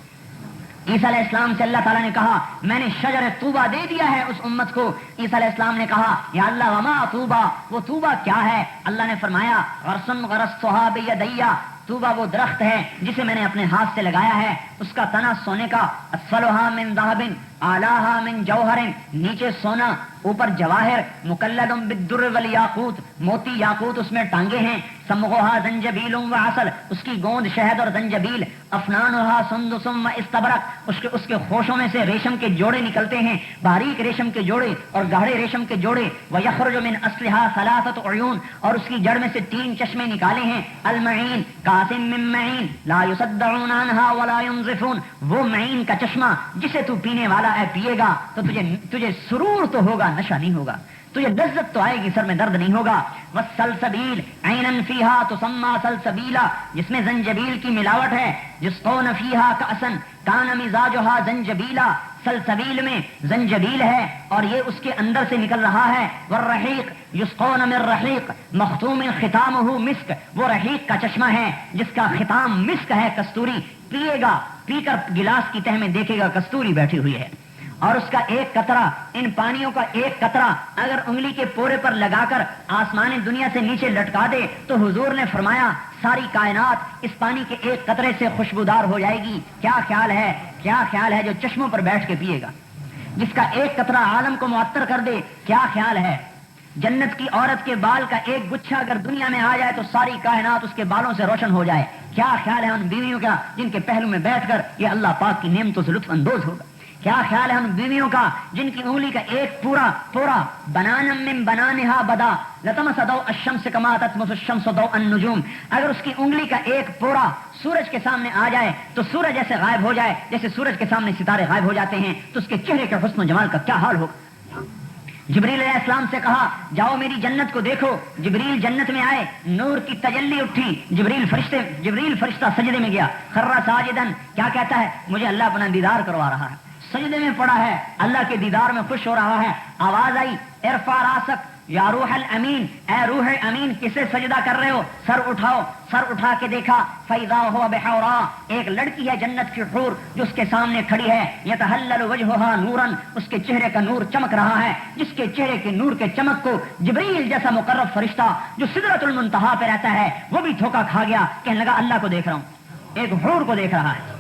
عیسیٰ علیہ السلام سے اللہ تعالیٰ نے کہا میں نے شجر طوبہ دے دیا ہے اس امت کو۔ عیسیٰ علیہ السلام نے کہا یا اللہ وما طوبہ، وہ طوبہ کیا ہے؟ اللہ نے فرمایا غرسن غرستھا بیدی، طوبہ وہ درخت ہے جسے میں نے اپنے ہاتھ سے لگایا ہے، اس کا تنا سونے کا، اسفلھا من ذھب اعلیھا من جوہر، نیچے سونا اوپر جواہر، مکلد بالدر والیاقوت، موتی یاقوت اس میں ٹانگے ہیں، سمغھا زنجبیل وعسل، اس کی گوند شہد اور زنجبیل، افنانھا سندس واستبرق، اس کے خوشوں میں سے ریشم کے جوڑے نکلتے ہیں، باریک ریشم کے جوڑے اور گہرے ریشم کے جوڑے، ویخرج من اصلھا ثلاثۃ عیون، اور اس کی جڑ میں سے 3 چشمے نکالے ہیں، المعین کاسم من معین لا یصدعون عنھا ولا ينزفون، وہ معین کا چشمہ جسے تو پینے والا ہے پیے گا تو تجھے سرور تو ہوگا، نشہ نہیں ہوگا، تجھے لذت تو آئے گی، سر میں درد نہیں ہوگا۔ والسلسبیل عینا فیہا تسمی سلسبیلا، جس میں زنجبیل کی ملاوٹ ہے، جسقون فیہا کأسا کان مزاجھا زنجبیلا سلسبیل میں زنجبیل ہے اور یہ اس کے اندر سے نکل رہا ہے. والرحیق یسقون من رحیق مختوم ختامہ مسک، وہ رحیق کا چشمہ ہے جس کا ختام مسک ہے، کستوری. پیے گا، پی کر گلاس کی تہ میں دیکھے گا کستوری بیٹھی ہوئی ہے، اور اس کا ایک قطرہ، ان پانیوں کا ایک قطرہ اگر انگلی کے پورے پر لگا کر آسمان دنیا سے نیچے لٹکا دے تو حضور نے فرمایا ساری کائنات اس پانی کے ایک قطرے سے خوشبودار ہو جائے گی. کیا خیال ہے، کیا خیال ہے جو چشموں پر بیٹھ کے پیے گا، جس کا ایک قطرہ عالم کو معطر کر دے. کیا خیال ہے جنت کی عورت کے بال کا ایک گچھا اگر دنیا میں آ جائے تو ساری کائنات اس کے بالوں سے روشن ہو جائے. کیا خیال ہے ان بیویوں کا جن کے پہلو میں بیٹھ کر یہ اللہ پاک کی نعمتوں سے لطف اندوز ہوگا. کیا خیال ہے ان بیویوں کا جن کی انگلی کا ایک پورا بنانم من بنانہا بدا لتمس ضوء الشمس کما تطمس الشمس ضوء النجوم، اگر اس کی انگلی کا ایک پورا سورج کے سامنے آ جائے تو سورج ایسے غائب ہو جائے جیسے سورج کے سامنے ستارے غائب ہو جاتے ہیں. تو اس کے چہرے کے حسن و جمال کا کیا حال ہوگا. جبریل علیہ السلام سے کہا جاؤ میری جنت کو دیکھو. جبریل جنت میں آئے، نور کی تجلی اٹھی، جبریل فرشتہ سجدے میں گیا. خر ساجدن، کیا کہتا ہے؟ مجھے اللہ اپنا دیدار کروا رہا ہے. سجدے میں پڑا ہے، اللہ کے دیدار میں خوش ہو رہا ہے. آواز آئی ارفع راسک یا روح الامین، اے روح امین کسے سجدہ کر رہے ہو؟ سر اٹھاؤ. سر اٹھا کے دیکھا فاذا هو بحورا، ایک لڑکی ہے جنت کی حور جو اس کے سامنے کھڑی ہے. یتحلل وجهها نورا، اس کے چہرے کا نور چمک رہا ہے، جس کے چہرے کے نور کے چمک کو جبریل جیسا مقرب فرشتہ جو سدرۃ المنتہا پہ رہتا ہے وہ بھی دھوکا کھا گیا. کہنے لگا اللہ کو دیکھ رہا ہوں، ایک حور کو دیکھ رہا ہے.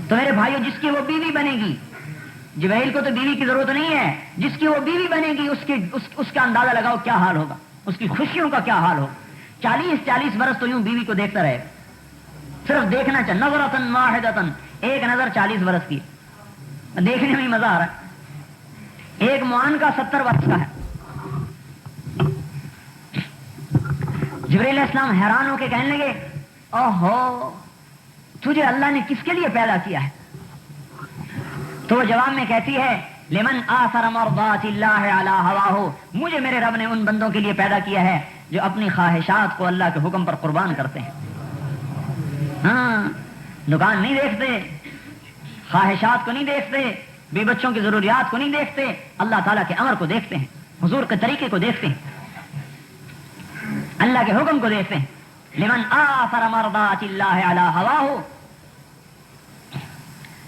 تو میرے بھائیو جس کی وہ بیوی بنے گی، جبریل کو تو بیوی کی ضرورت نہیں ہے، جس کی وہ بیوی بنے گی اس کا اندازہ لگاؤ کیا حال ہوگا، اس کی خوشیوں کا کیا حال ہوگا. 40 برس تو یوں بیوی کو دیکھتا رہے، صرف دیکھنا چاہیے. نظرۃ واحدۃ، ایک نظر 40 برس کی، دیکھنے میں مزہ آ رہا ہے. ایک معان کا 70 برس کا ہے. جبریل علیہ السلام حیران ہو کے کہنے لگے اوہو تجھے اللہ نے کس کے لیے پیدا کیا ہے؟ تو وہ جواب میں کہتی ہے لمن آثر مرضات اللہ علی ہواہ، مجھے میرے رب نے ان بندوں کے لیے پیدا کیا ہے جو اپنی خواہشات کو اللہ کے حکم پر قربان کرتے ہیں. ہاں، دکان نہیں دیکھتے، خواہشات کو نہیں دیکھتے، بے بچوں کی ضروریات کو نہیں دیکھتے، اللہ تعالیٰ کے امر کو دیکھتے ہیں، حضور کے طریقے کو دیکھتے ہیں، اللہ کے حکم کو دیکھتے ہیں. لمن آثر مرضات اللہ علی ہواہ.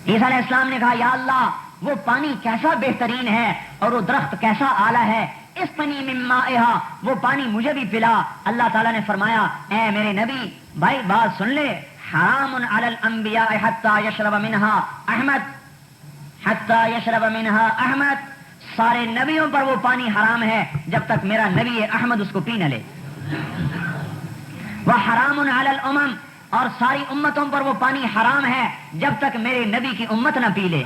عیسیٰ علیہ السلام نے کہا یا اللہ وہ پانی کیسا بہترین ہے اور وہ درخت کیسا اعلیٰ ہے، اسقنی من مائہا، وہ پانی مجھے بھی پلا. اللہ تعالیٰ نے فرمایا اے میرے نبی بھائی بات سن لے، حرام علی الانبیاء حتی یشرب منہا احمد، حتی یشرب منہا احمد، سارے نبیوں پر وہ پانی حرام ہے جب تک میرا نبی احمد اس کو پی نہ لے. وحرام علی الامم، اور ساری امتوں پر وہ پانی حرام ہے جب تک میرے نبی کی امت نہ پی لے.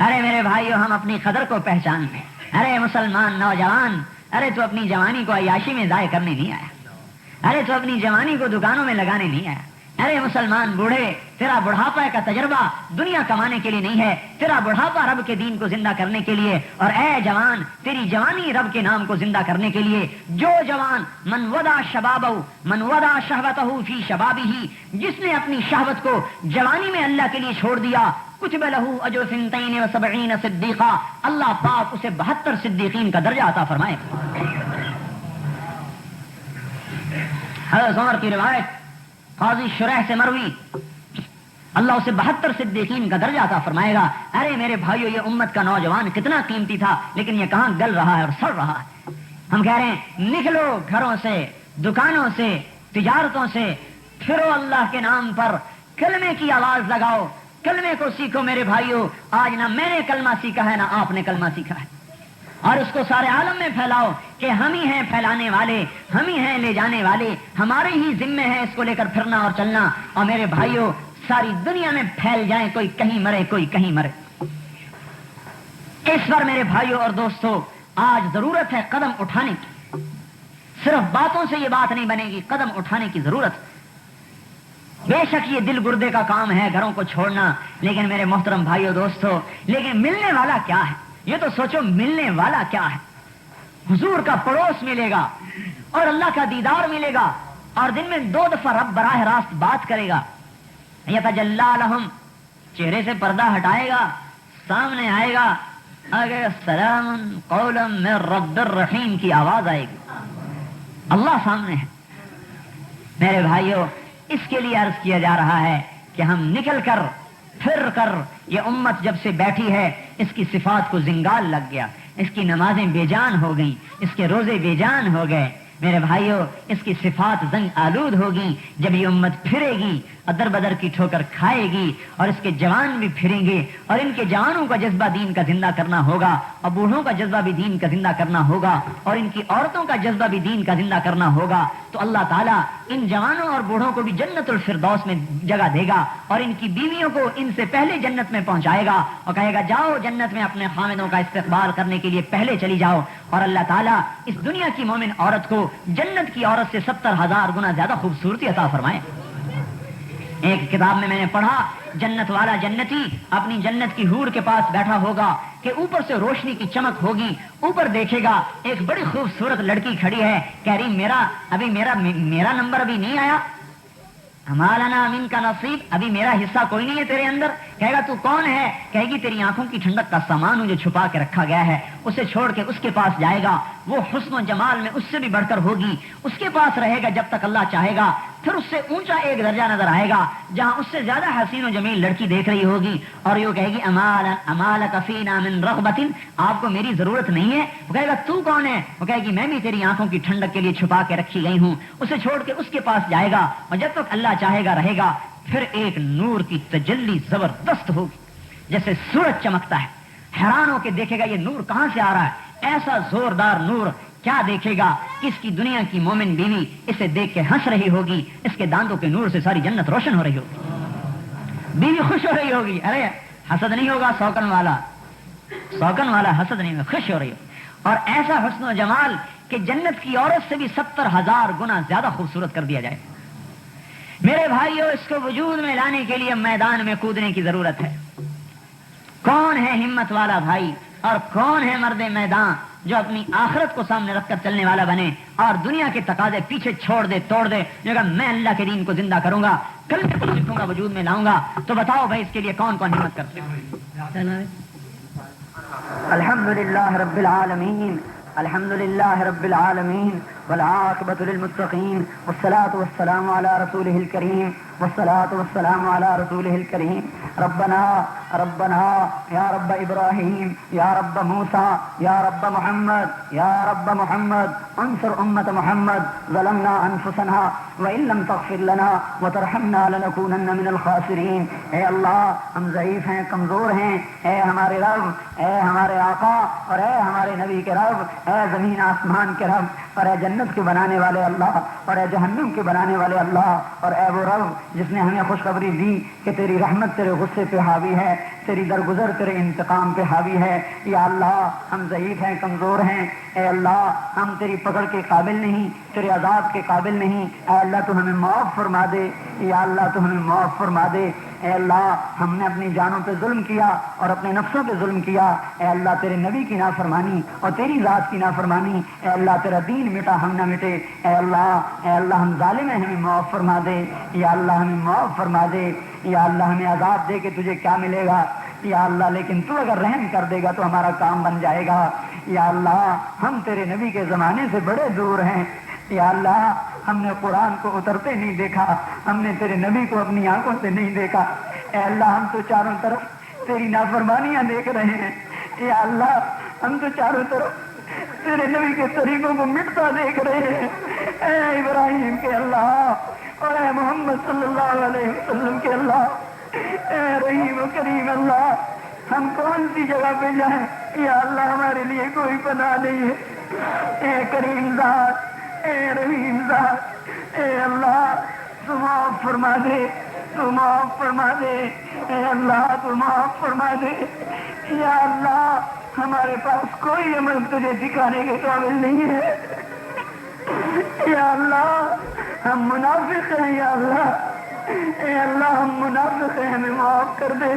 ارے میرے بھائیو ہم اپنی قدر کو پہچان لیں. ارے مسلمان نوجوان، ارے تو اپنی جوانی کو عیاشی میں ضائع کرنے نہیں آیا، ارے تو اپنی جوانی کو دکانوں میں لگانے نہیں آیا. ارے مسلمان بوڑھے، تیرا بڑھاپا کا تجربہ دنیا کمانے کے لیے نہیں ہے، تیرا بڑھاپا رب کے دین کو زندہ کرنے کے لیے. اور اے جوان تیری جوانی رب کے نام کو زندہ کرنے کے لیے. جو جوان من وضع شبابہ من وضع شہوتہ فی شبابہ، جس نے اپنی شہوت کو جوانی میں اللہ کے لیے چھوڑ دیا، کتب لہ اجر 72 صدیقہ، اللہ پاک اسے 72 صدیقین کا درجہ عطا فرمائے. حضرت عمر کی روایت قاضی شریح سے مروی، اللہ اسے 72 صدیقین کا درجہ عطا فرمائے گا. ارے میرے بھائیو یہ امت کا نوجوان کتنا قیمتی تھا، لیکن یہ کہاں گل رہا ہے اور سڑ رہا ہے. ہم کہہ رہے ہیں نکلو گھروں سے، دکانوں سے، تجارتوں سے، پھرو اللہ کے نام پر، کلمے کی آواز لگاؤ، کلمے کو سیکھو. میرے بھائیو آج نہ میں نے کلمہ سیکھا ہے نہ آپ نے کلمہ سیکھا ہے، اور اس کو سارے عالم میں پھیلاؤ کہ ہم ہی ہیں پھیلانے والے، ہم ہی ہیں لے جانے والے، ہمارے ہی ذمے ہے اس کو لے کر پھرنا اور چلنا. اور میرے بھائیوں ساری دنیا میں پھیل جائیں، کوئی کہیں مرے کوئی کہیں مرے. اس پر میرے بھائیوں اور دوستوں آج ضرورت ہے قدم اٹھانے کی. صرف باتوں سے یہ بات نہیں بنے گی، قدم اٹھانے کی ضرورت. بے شک یہ دل گردے کا کام ہے گھروں کو چھوڑنا، لیکن میرے محترم بھائیوں دوستوں لیکن ملنے والا کیا ہے؟ یہ تو سوچو ملنے والا کیا ہے. حضور کا پڑوس ملے گا اور اللہ کا دیدار ملے گا، اور دن میں 2 دفعہ رب براہ راست بات کرے گا. یتجلی لہم، چہرے سے پردہ ہٹائے گا، سامنے آئے گا، آگے سلام قولا من رب الرحیم کی آواز آئے گی، اللہ سامنے ہے۔ میرے بھائیوں، اس کے لیے عرض کیا جا رہا ہے کہ ہم نکل کر پھر کر، یہ امت جب سے بیٹھی ہے اس کی صفات کو زنگال لگ گیا، اس کی نمازیں بے جان ہو گئیں، اس کے روزے بے جان ہو گئے۔ میرے بھائیوں، اس کی صفات زنگ آلود ہوگی۔ جب یہ امت پھرے گی، ادر بدر کی ٹھوکر کھائے گی، اور اس کے جوان بھی پھریں گے، اور ان کے جوانوں کا جذبہ دین کا زندہ کرنا ہوگا، اور بوڑھوں کا جذبہ بھی دین کا زندہ کرنا ہوگا، اور ان کی عورتوں کا جذبہ بھی دین کا زندہ کرنا ہوگا، تو اللہ تعالیٰ ان جوانوں اور بوڑھوں کو بھی جنت الفردوس میں جگہ دے گا، اور ان کی بیویوں کو ان سے پہلے جنت میں پہنچائے گا، اور کہے گا جاؤ جنت میں اپنے خامدوں کا استقبال کرنے کے لیے پہلے چلی جاؤ۔ اور اللہ تعالیٰ اس دنیا کی مومن عورت کو جنت کی عورت سے 70,000 گنا زیادہ خوبصورتی عطا فرمائے۔ ایک کتاب میں نے پڑھا، جنت والا جنتی اپنی جنت کی حور کے پاس بیٹھا ہوگا کہ اوپر سے روشنی کی چمک ہوگی، اوپر دیکھے گا ایک بڑی خوبصورت لڑکی کھڑی ہے، کہہ رہی میرا نمبر ابھی نہیں آیا، ہمالانا من کا نصیب، ابھی میرا حصہ کوئی نہیں ہے تیرے اندر۔ کہے گا تو کون ہے؟ کہے گی تیری آنکھوں کی ٹھنڈک کا سامان ہوں جو چھپا کے رکھا گیا ہے۔ اسے چھوڑ کے اس کے پاس جائے گا، وہ حسن و جمال میں اس سے بھی بڑھ کر ہوگی، اس کے پاس رہے گا جب تک اللہ چاہے گا، پھر اس سے اونچا ایک درجہ نظر آئے گا جہاں اس سے زیادہ حسین و جمیل لڑکی دیکھ رہی ہوگی، اور یہ کہے گی امالک فینا من رغبت، آپ کو میری ضرورت نہیں ہے۔ وہ کہے گا تو کون ہے؟ وہ کہے گی میں بھی تیری آنکھوں کی ٹھنڈک کے لیے چھپا کے رکھی گئی ہوں۔ اسے چھوڑ کے اس کے پاس جائے گا، اور جب تک اللہ چاہے گا رہے گا، پھر ایک نور کی تجلی زبردست ہوگی جیسے سورج چمکتا ہے، حیران ہو کے دیکھے گا یہ نور کہاں سے آ رہا ہے، ایسا زوردار نور کیا دیکھے گا کہ اس کی دنیا کی مومن بیوی اسے دیکھ کے ہنس رہی ہوگی، اس کے دانتوں کے نور سے ساری جنت روشن ہو رہی ہوگی، بیوی خوش ہو رہی ہوگی، ارے حسد نہیں ہوگا، سوکن والا حسد نہیں ہوگا، خوش ہو رہی ہو، اور ایسا حسن و جمال کہ جنت کی عورت سے بھی 70,000 گنا زیادہ خوبصورت کر دیا جائے۔ میرے بھائیوں، اس کو وجود میں لانے کے لیے میدان میں کودنے کی ضرورت ہے۔ کون ہے ہمت والا بھائی اور کون ہے مرد میدان جو اپنی آخرت کو سامنے رکھ کر چلنے والا بنے اور دنیا کے تقاضے پیچھے چھوڑ دے، توڑ دے، جو کہ میں اللہ کے دین کو زندہ کروں گا، کلمے کو سیکھوں گا، وجود میں لاؤں گا؟ تو بتاؤ بھائی اس کے لیے کون کون ہمت کرتے ہیں؟ الحمدللہ رب العالمین، الحمدللہ رب العالمین، والعاقبۃ للمتقین، والصلاة والسلام علی رسولہ الکریم، والصلاة والسلام علی رسولہ الکریم۔ ربنا یا رب ابراہیم، یا رب موسیٰ، یا رب محمد انصر امت محمد، ظلمنا انفسنا وان لم تغفر لنا وترحمنا لنکونن من الخاسرین۔ اے اللہ، ہم ضعیف ہیں، کمزور ہیں، اے ہمارے رب، اے ہمارے آقا، اور اے ہمارے نبی کے رب، اے زمین آسمان کے رب، اور اے جنت کے بنانے والے اللہ، اور اے جہنم کے بنانے والے اللہ، اور اے وہ رب جس نے ہمیں خوشخبری دی کہ تیری رحمت تیرے غصے پہ حاوی ہے، تیری درگزر تیرے انتقام پہ حاوی ہے۔ یا اللہ، ہم ضعیف ہیں، کمزور ہیں، اے اللہ ہم تیری پکڑ کے قابل نہیں، تیرے عذاب کے قابل نہیں، اے اللہ تو ہمیں معاف فرما دے، یا اللہ تو ہمیں معاف فرما دے۔ اے اللہ، ہم نے اپنی جانوں پہ ظلم کیا اور اپنے نفسوں پہ ظلم کیا، اے اللہ تیرے نبی کی نافرمانی اور تیری ذات کی نافرمانی، اے اللہ تیرا دین مٹا ہم نہ مٹے، اے اللہ ہم ظالم ہیں، ہمیں معاف فرما دے، یا اللہ ہمیں معاف فرما دے، یا اللہ ہمیں عذاب دے کے تجھے کیا ملے گا، یا اللہ لیکن تو اگر رحم کر دے گا تو ہمارا کام بن جائے گا۔ یا اللہ، ہم تیرے نبی کے زمانے سے بڑے دور ہیں، یا اللہ ہم نے قرآن کو اترتے نہیں دیکھا، ہم نے تیرے نبی کو اپنی آنکھوں سے نہیں دیکھا، اے اللہ ہم تو چاروں طرف تیری نافرمانیاں دیکھ رہے ہیں، یا اللہ ہم تو چاروں طرف تیرے نبی کے طریقوں کو مٹتا دیکھ رہے ہیں، اے ابراہیم کے اللہ اور اے محمد صلی اللہ علیہ وسلم کے اللہ، اے رحیم و کریم اللہ، ہم کون سی جگہ پہ جائیں، یا اللہ ہمارے لیے کوئی پناہ نہیں ہے، اے کریم ذات، اے رحیم ذات، اے اللہ تو معاف فرما دے، تو معاف فرما دے، اے اللہ تو معاف فرما دے، یا اللہ ہمارے پاس کوئی عمل تجھے دکھانے کے قابل نہیں ہے، یا اللہ ہم منافق ہیں، یا اللہ، اے اللہ ہم منافق ہیں، ہمیں معاف کر دے،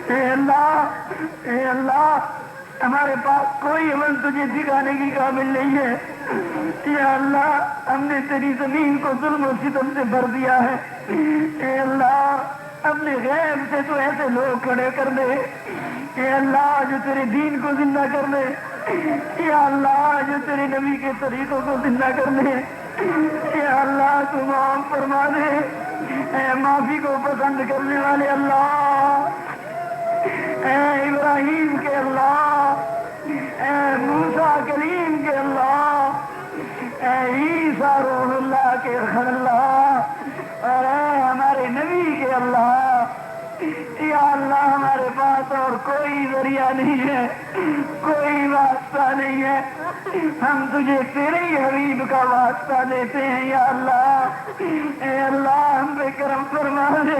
اے اللہ ہمارے پاس کوئی عمل تجھے دکھانے کی قابل نہیں ہے، یا اللہ ہم نے تیری زمین کو ظلم و ستم سے بھر دیا ہے، اے اللہ اپنے غیب سے تو ایسے لوگ کھڑے کر دے اے اللہ جو تیرے دین کو زندہ کر دے، یا اللہ جو تیرے نبی کے طریقوں کو زندہ کر دے، یا اللہ تو معاف فرما دے، اے معافی کو پسند کرنے والے اللہ، اے ابراہیم کے اللہ، اے موسیٰ کلیم کے اللہ، اے عیسیٰ روح اللہ کے اللہ، اور اے ہمارے نبی کے اللہ، یا اللہ ہمارے پاس اور کوئی ذریعہ نہیں ہے، کوئی واسطہ نہیں ہے، ہم تجھے تیرے ہی حبیب کا واسطہ دیتے ہیں یا اللہ، اے اللہ ہم پہ کرم فرما دے،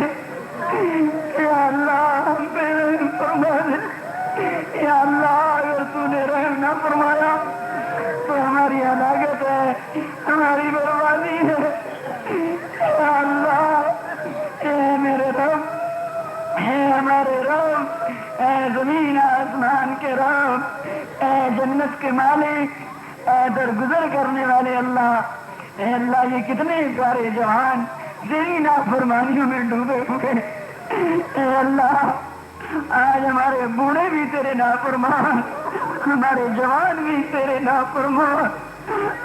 یا اللہ ہم پہ رحم فرما دے، یا اللہ اگر تو نے رحم نہ فرمایا تو ہماری ہلاکت ہے، ہماری بربادی ہے، یا اللہ اے میرے رب، اے ہمارے رب، اے زمین آسمان کے رب، اے جنت کے مالک، اے درگزر کرنے والے اللہ، اے اللہ یہ کتنے پیارے جوان تیری نافرمانیوں میں ڈوبے ہوئے، اے اللہ آج ہمارے بوڑھے بھی تیرے نافرمان، ہمارے جوان بھی تیرے نافرمان،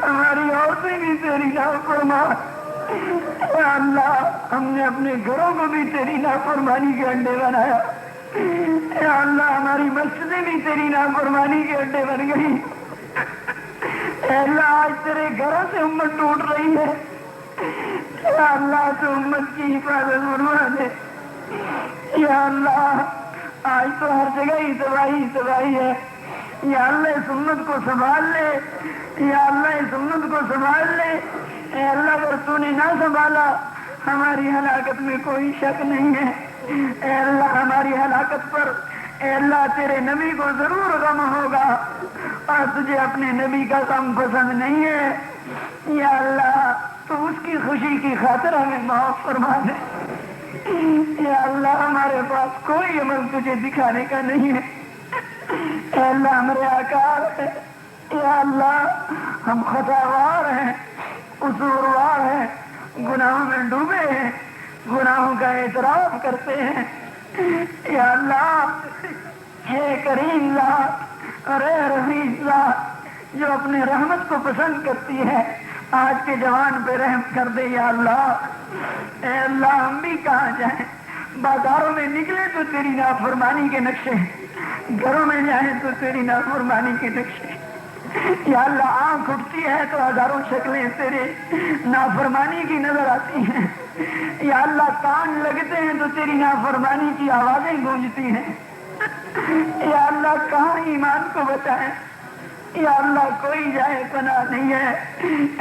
ہماری عورتیں بھی تیری نافرمان، یا اللہ ہم نے اپنے گھروں کو بھی تیری نافرمانی کے اڈے بنایا، یا اللہ ہماری مسجدیں بھی تیری نافرمانی کے اڈے بن گئی، اے اللہ آج تیرے گھروں سے امت ٹوٹ رہی ہے، یا اللہ تو امت کی حفاظت فرما دے، یا اللہ آج تو ہر جگہ ہی تباہی تباہی ہے، یا اللہ اس امت کو سنبھال لے، یا اللہ اس امت کو سنبھال لے، اے اللہ اگر تو نے نہ سنبھالا ہماری ہلاکت میں کوئی شک نہیں ہے، اے اللہ ہماری ہلاکت پر اے اللہ تیرے نبی کو ضرور غم ہوگا، اور تجھے اپنے نبی کا غم پسند نہیں ہے، یا اللہ تو اس کی خوشی کی خاطر ہمیں معاف فرما دے، یا اللہ ہمارے پاس کوئی عمل تجھے دکھانے کا نہیں ہے، اے اللہ ہمارے آقا ہے، یا اللہ ہم خطاوار ہیں، قصوروار ہیں، گناہوں میں ڈوبے ہیں، گناہوں کا اعتراف کرتے ہیں، یا اللہ ہے کریم ذات اور اے رحیم ذات جو اپنے رحمت کو پسند کرتی ہے، آج کے جوان پہ رحم کر دے یا اللہ، اے اللہ ہم بھی کہاں جائیں، بازاروں میں نکلے تو تیری نافرمانی کے نقشے، گھروں میں جائیں تو تیری نافرمانی کے نقشے، یا اللہ آنکھ اٹھتی ہے تو ہزاروں شکلیں تیرے نافرمانی کی نظر آتی ہیں، یا اللہ کان لگتے ہیں تو تیری نافرمانی کی آوازیں گونجتی ہیں، یا اللہ کہاں ایمان کو بچائیں، یا اللہ کوئی جائے پناہ نہیں ہے،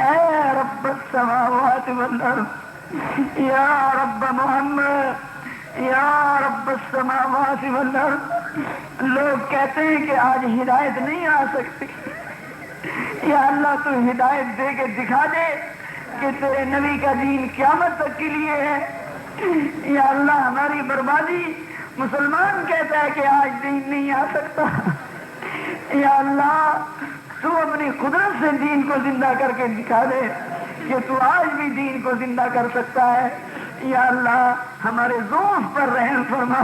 اے رب السماوات والارض، یا رب محمد، یا رب السماوات والارض، لوگ کہتے ہیں کہ آج ہدایت نہیں آ سکتی، یا اللہ تو ہدایت دے کے دکھا دے کہ تیرے نبی کا دین قیامت تک کے لیے ہے، یا اللہ ہماری بربادی، مسلمان کہتا ہے کہ آج دین نہیں آ سکتا، یا اللہ تو اپنی قدرت سے دین کو زندہ کر کے دکھا دے کہ تو آج بھی دین کو زندہ کر سکتا ہے، یا اللہ ہمارے ضعف پر رحم فرما،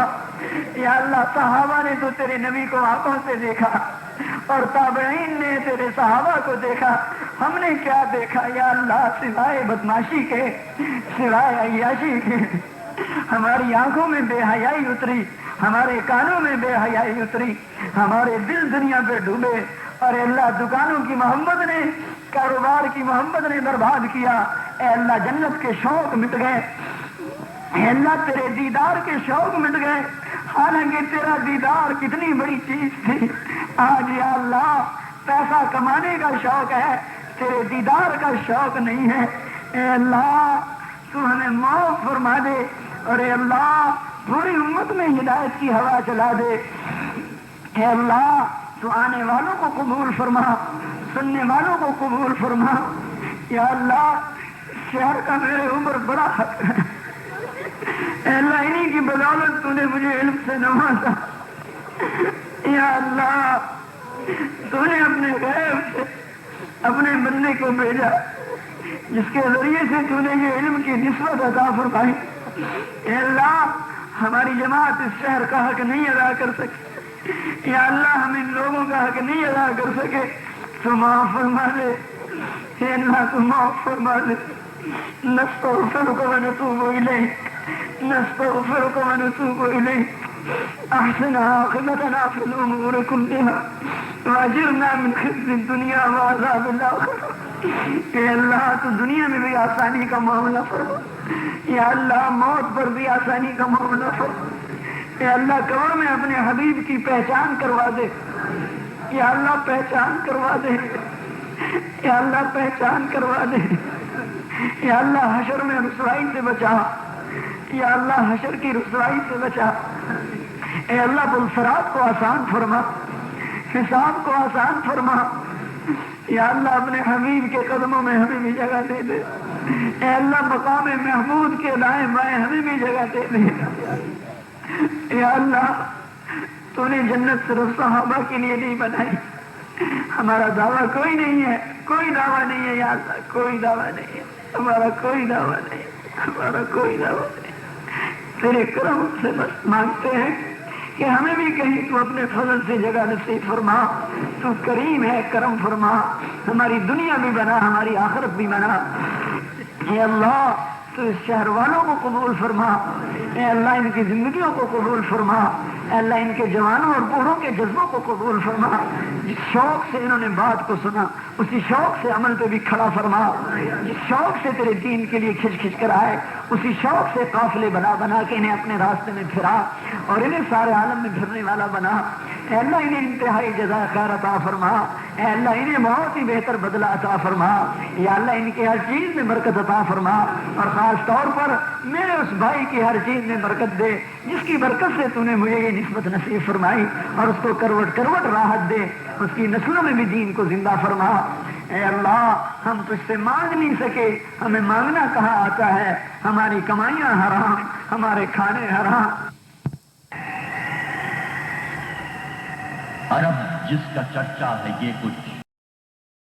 یا اللہ صحابہ نے تو تیرے نبی کو آنکھوں سے دیکھا اور تابعین نے تیرے صحابہ کو دیکھا، ہم نے کیا دیکھا یا اللہ سوائے بدماشی کے، سوائے عیاشی کے، ہماری آنکھوں میں بے حیائی اتری، ہمارے کانوں میں بے حیائی اتری، ہمارے دل دنیا پہ ڈوبے، اور اے اللہ دکانوں کی محبت نے، کاروبار کی محبت نے برباد کیا، اے اللہ جنت کے شوق مٹ گئے، اے اللہ تیرے دیدار کے شوق مٹ گئے، حالانکہ تیرا دیدار کتنی بڑی چیز تھی، آج یا اللہ پیسہ کمانے کا شوق ہے، تیرے دیدار کا شوق نہیں ہے، اے اللہ تو ہمیں معاف فرما دے، اور اے اللہ پوری امت میں ہدایت کی ہوا چلا دے، اے اللہ تو آنے والوں کو قبول فرما، سننے والوں کو قبول فرما، یا اللہ شہر کا میرے عمر بڑا حق ہے، اے اللہ انہی کی بدولت تو نے مجھے علم سے نوازا، یا اللہ تو نے اپنے غیب سے اپنے بندے کو بھیجا جس کے ذریعے سے تو نے یہ علم کی نسبت عطا فرمائی، اے اللہ ہماری جماعت اس شہر کا حق نہیں ادا کر سکے، یا اللہ ہم ان لوگوں کا حق نہیں ادا کر سکے، تو معاف فرما دے، اے اللہ تو معاف فرما دے۔ نستغفرک ونتوب الیک، نستغفرک ونتوب الیک، احسن عاقبتنا فی الامور کلها واجرنا من خزي الدنیا وعذاب الاخرہ۔ اے اللہ تو دنیا میں بھی آسانی کا معاملہ فرما، یا اللہ موت پر بھی آسانی کا معاملہ فرما، اے اللہ قبر میں اپنے حبیب کی پہچان کروا دے، یا اللہ پہچان کروا دے، یا اللہ پہچان کروا دے، یا اللہ حشر میں رسوائی سے بچا، یا اللہ حشر کی رسوائی سے بچا، اے اللہ بلسرات کو آسان فرما، حساب کو آسان فرما، یا اللہ اپنے حبیب کے قدموں میں ہمیں بھی جگہ دے دے، اے اللہ مقام محمود کے دائیں بائیں ہمیں بھی جگہ دے دے، اے اللہ تو نے جنت صرف صحابہ کے لیے نہیں بنائی، ہمارا دعویٰ کوئی نہیں ہے، کوئی دعویٰ نہیں ہے، یا اللہ کوئی دعویٰ نہیں ہے، ہمارا کوئی دعویٰ نہیں، ہمارا کوئی دعویٰ نہیں، تیرے کرم سے بس مانگتے ہیں کہ ہمیں بھی کہیں تو اپنے فضل سے جگہ نصیب فرما، تو کریم ہے، کرم فرما، ہماری دنیا بھی بنا، ہماری آخرت بھی بنا، اے اللہ تو اس شہر والوں کو قبول فرما، اے اللہ ان کی زندگیوں کو قبول فرما، اے اللہ ان کے جوانوں اور بوڑھوں کے جذبوں کو قبول فرما، جس شوق سے انہوں نے بات کو سنا اسی شوق سے عمل پہ بھی کھڑا فرما، جس شوق سے تیرے دین کے لیے کھچ کھچ کر آئے اسی شوق سے قافلے بنا بنا کے انہیں اپنے راستے میں پھرا اور انہیں سارے عالم میں پھرنے والا بنا، اے اللہ انہیں انتہائی جزا خیر عطا فرما، اے اللہ انہیں بہت ہی بہتر بدلہ عطا فرما، یا اللہ ان کے ہر چیز میں برکت عطا فرما، اور خاص طور پر میرے اس بھائی کی ہر چیز میں برکت دے جس کی برکت سے تو نے مجھے یہ نسبت نصیب فرمائی، اور اس کو کروٹ کروٹ راحت دے، اس کی نسلوں میں بھی دین کو زندہ فرما، اے اللہ ہم تجھ سے مانگ نہیں سکے، ہمیں مانگنا کہاں آتا ہے، ہماری کمائیاں حرام، ہمارے کھانے حرام۔ عرب جس کا چرچا ہے یہ کچھ